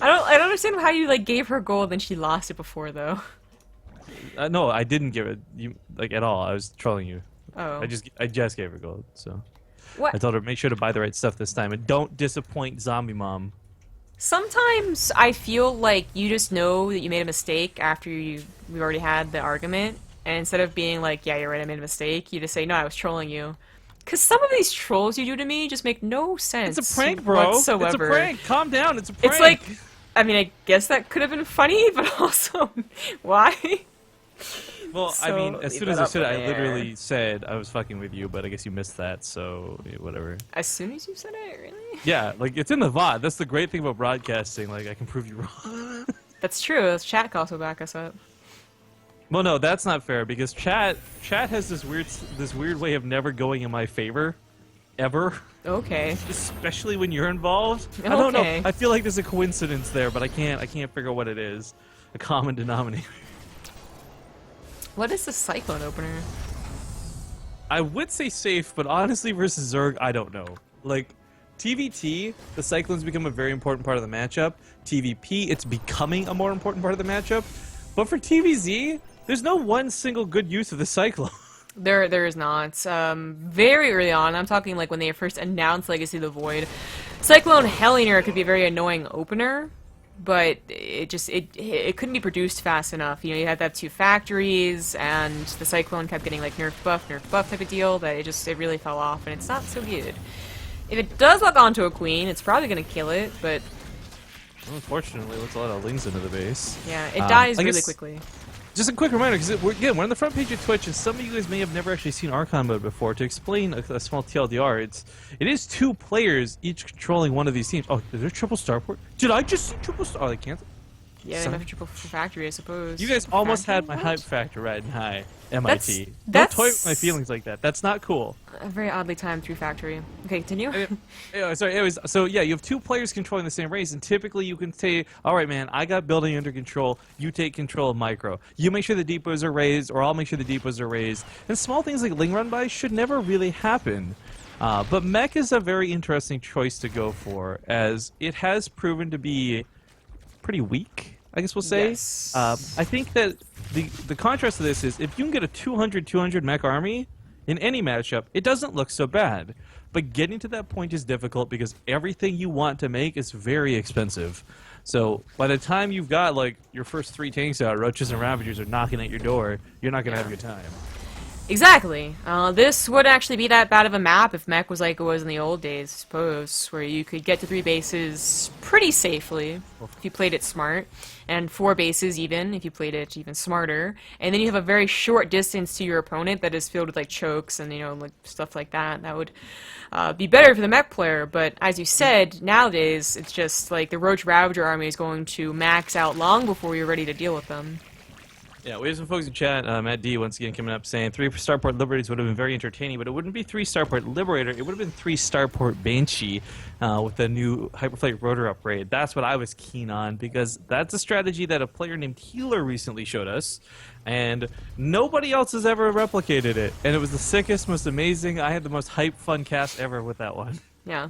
I don't understand how you like gave her gold and she lost it before though. No, I didn't give it you like at all. I was trolling you. Oh. I just gave her gold, so. What? I told her make sure to buy the right stuff this time and don't disappoint Zombie Mom. Sometimes I feel like you just know that you made a mistake after we already had the argument, and instead of being like, yeah, you're right, I made a mistake, you just say, no, I was trolling you. Because some of these trolls you do to me just make no sense. It's a prank, bro. Whatsoever. It's a prank. Calm down. It's a prank. It's like, I mean, I guess that could have been funny, but also, why? Well, So, I mean, as leave soon as that I up said it, in I the air. literally said I was fucking with you, but I guess you missed that, so yeah, whatever. As soon as you said it, really? Yeah, like it's in the VOD. That's the great thing about broadcasting. Like I can prove you wrong. That's true. Chat can also back us up. Well, no, that's not fair because chat has this weird way of never going in my favor, ever. Okay. Especially when you're involved. I don't know. Okay. I feel like there's a coincidence there, but I can't figure out what it is. A common denominator. What is the Cyclone opener? I would say safe, but honestly, versus Zerg, I don't know. Like, TVT, the Cyclones become a very important part of the matchup. TVP, it's becoming a more important part of the matchup. But for TVZ, there's no one single good use of the Cyclone. There is not. Very early on, I'm talking like when they first announced Legacy of the Void, Cyclone Hellinger could be a very annoying opener, but it couldn't be produced fast enough. You know, you had to have 2 factories, and the Cyclone kept getting like nerf buff type of deal that it really fell off, and it's not so good. If it does lock onto a queen, it's probably gonna kill it, but Unfortunately, let's a lot of lings into the base. yeah, it dies I really guess quickly. Just a quick reminder, because again, we're on the front page of Twitch, and some of you guys may have never actually seen Archon mode before. To explain a small TLDR, it is 2 players each controlling one of these teams. Oh, is there triple starport? Did I just see triple star? Oh, they canceled. Yeah, they have triple factory, I suppose. You guys almost had my hype factor riding high. MIT. That's Don't toy with my feelings like that. That's not cool. A very oddly timed through factory. Okay, continue. Sorry. Anyways, so yeah, you have 2 players controlling the same race, and typically you can say, "All right, man, I got building under control. You take control of micro. You make sure the depots are raised, or I'll make sure the depots are raised." And small things like ling run by should never really happen. But mech is a very interesting choice to go for, as it has proven to be pretty weak, I guess we'll say. Yes. I think that the contrast to this is if you can get a 200 mech army in any matchup, it doesn't look so bad. But getting to that point is difficult because everything you want to make is very expensive. So by the time you've got like your first 3 tanks out, Roaches and Ravagers are knocking at your door, you're not going to have a good time. Exactly. This would actually be that bad of a map if mech was like it was in the old days, I suppose, where you could get to 3 bases pretty safely if you played it smart, and 4 bases even if you played it even smarter, and then you have a very short distance to your opponent that is filled with like chokes and like stuff like that. That would be better for the mech player, but as you said, nowadays it's just like the Roach Ravager army is going to max out long before you're ready to deal with them. Yeah, we have some folks in chat. Matt D once again coming up saying 3 Starport Liberators would have been very entertaining, but it wouldn't be 3 Starport Liberator. It would have been 3 Starport Banshee with the new Hyperflight Rotor upgrade. That's what I was keen on because that's a strategy that a player named Healer recently showed us, and nobody else has ever replicated it. And it was the sickest, most amazing. I had the most hype, fun cast ever with that one. Yeah.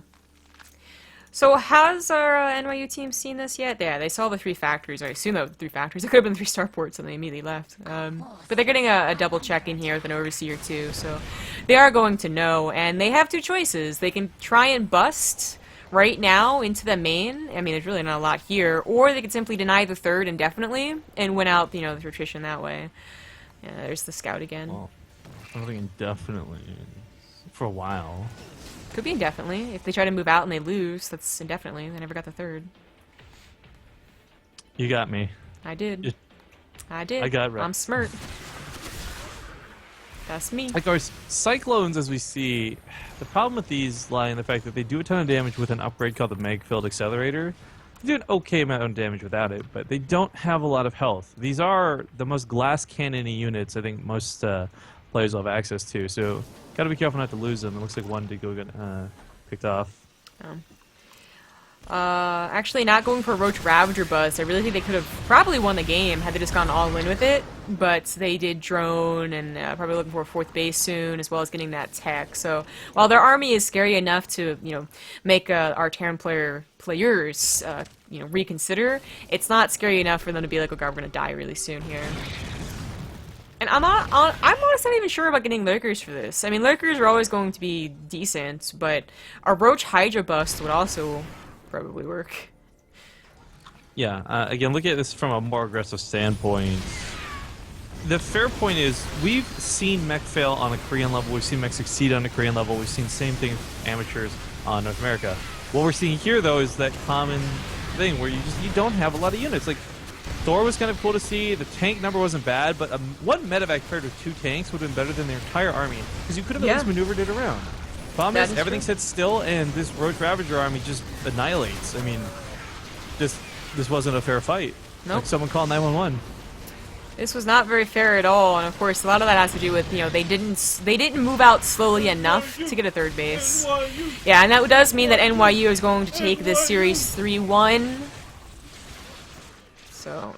So has our NYU team seen this yet? Yeah, they saw the 3 factories. I assume that was the 3 factories. It could have been 3 starports and they immediately left. But they're getting a double check in here with an overseer too, so they are going to know. And they have 2 choices. They can try and bust right now into the main. I mean, there's really not a lot here. Or they could simply deny the 3rd indefinitely and win out, the attrition that way. Yeah, there's the scout again. Well, I don't think indefinitely for a while. Could be indefinitely. If they try to move out and they lose, that's indefinitely. They never got the 3rd. You got me. I did. I did. I got it. I'm smart. That's me. Like our Cyclones, as we see, the problem with these lie in the fact that they do a ton of damage with an upgrade called the Mag-Filled Accelerator. They do an okay amount of damage without it, but they don't have a lot of health. These are the most glass cannon-y units I think most players will have access to, so gotta be careful not to lose them. It looks like one did go get picked off. Actually not going for a Roach Ravager bust. I really think they could have probably won the game had they just gone all in with it, but they did drone and probably looking for a 4th base soon, as well as getting that tech. So while their army is scary enough to, make our Terran players, reconsider, it's not scary enough for them to be like, okay, we're gonna die really soon here. And I'm honestly not even sure about getting Lurkers for this. I mean, Lurkers are always going to be decent, but a Roach Hydra bust would also probably work. Yeah, again, look at this from a more aggressive standpoint. The fair point is, we've seen mech fail on the Korean level, we've seen mech succeed on the Korean level, we've seen the same thing with amateurs on North America. What we're seeing here, though, is that common thing where you don't have a lot of units. Like, Thor was kind of cool to see. The tank number wasn't bad, but one medevac paired with 2 tanks would have been better than their entire army, because you could have at least maneuvered it around. Problem is, everything sits still, and this Roach Ravager army just annihilates. I mean, this wasn't a fair fight. Nope. Like, someone call 911. This was not very fair at all, and of course, a lot of that has to do with they didn't move out slowly enough to get a 3rd base. Yeah, and that does mean that NYU is going to take this series 3-1. So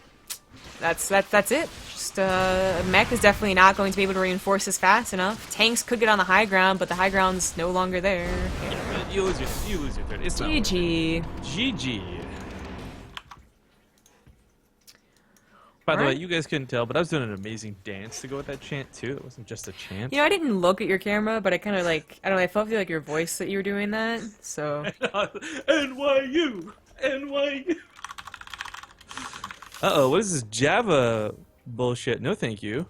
that's it. Just mech is definitely not going to be able to reinforce this fast enough. Tanks could get on the high ground, but the high ground's no longer there. Yeah, you lose your 3rd. It's GG. GG. By the way, you guys couldn't tell, but I was doing an amazing dance to go with that chant too. It wasn't just a chant. I didn't look at your camera, but I kind of I don't know, I felt like your voice that you were doing that. So NYU. Uh-oh, what is this Java bullshit? No, thank you.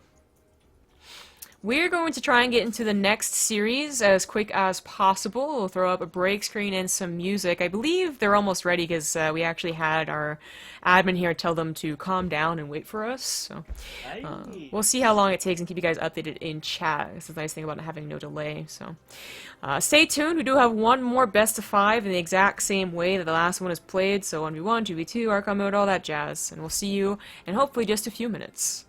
we're going to try and get into the next series as quick as possible. We'll throw up a break screen and some music. I believe they're almost ready because we actually had our admin here tell them to calm down and wait for us. So we'll see how long it takes and keep you guys updated in chat. This is the nice thing about having no delay. So stay tuned. We do have one more best of 5 in the exact same way that the last one is played. So 1v1, 2v2, Archon mode, all that jazz. And we'll see you in hopefully just a few minutes.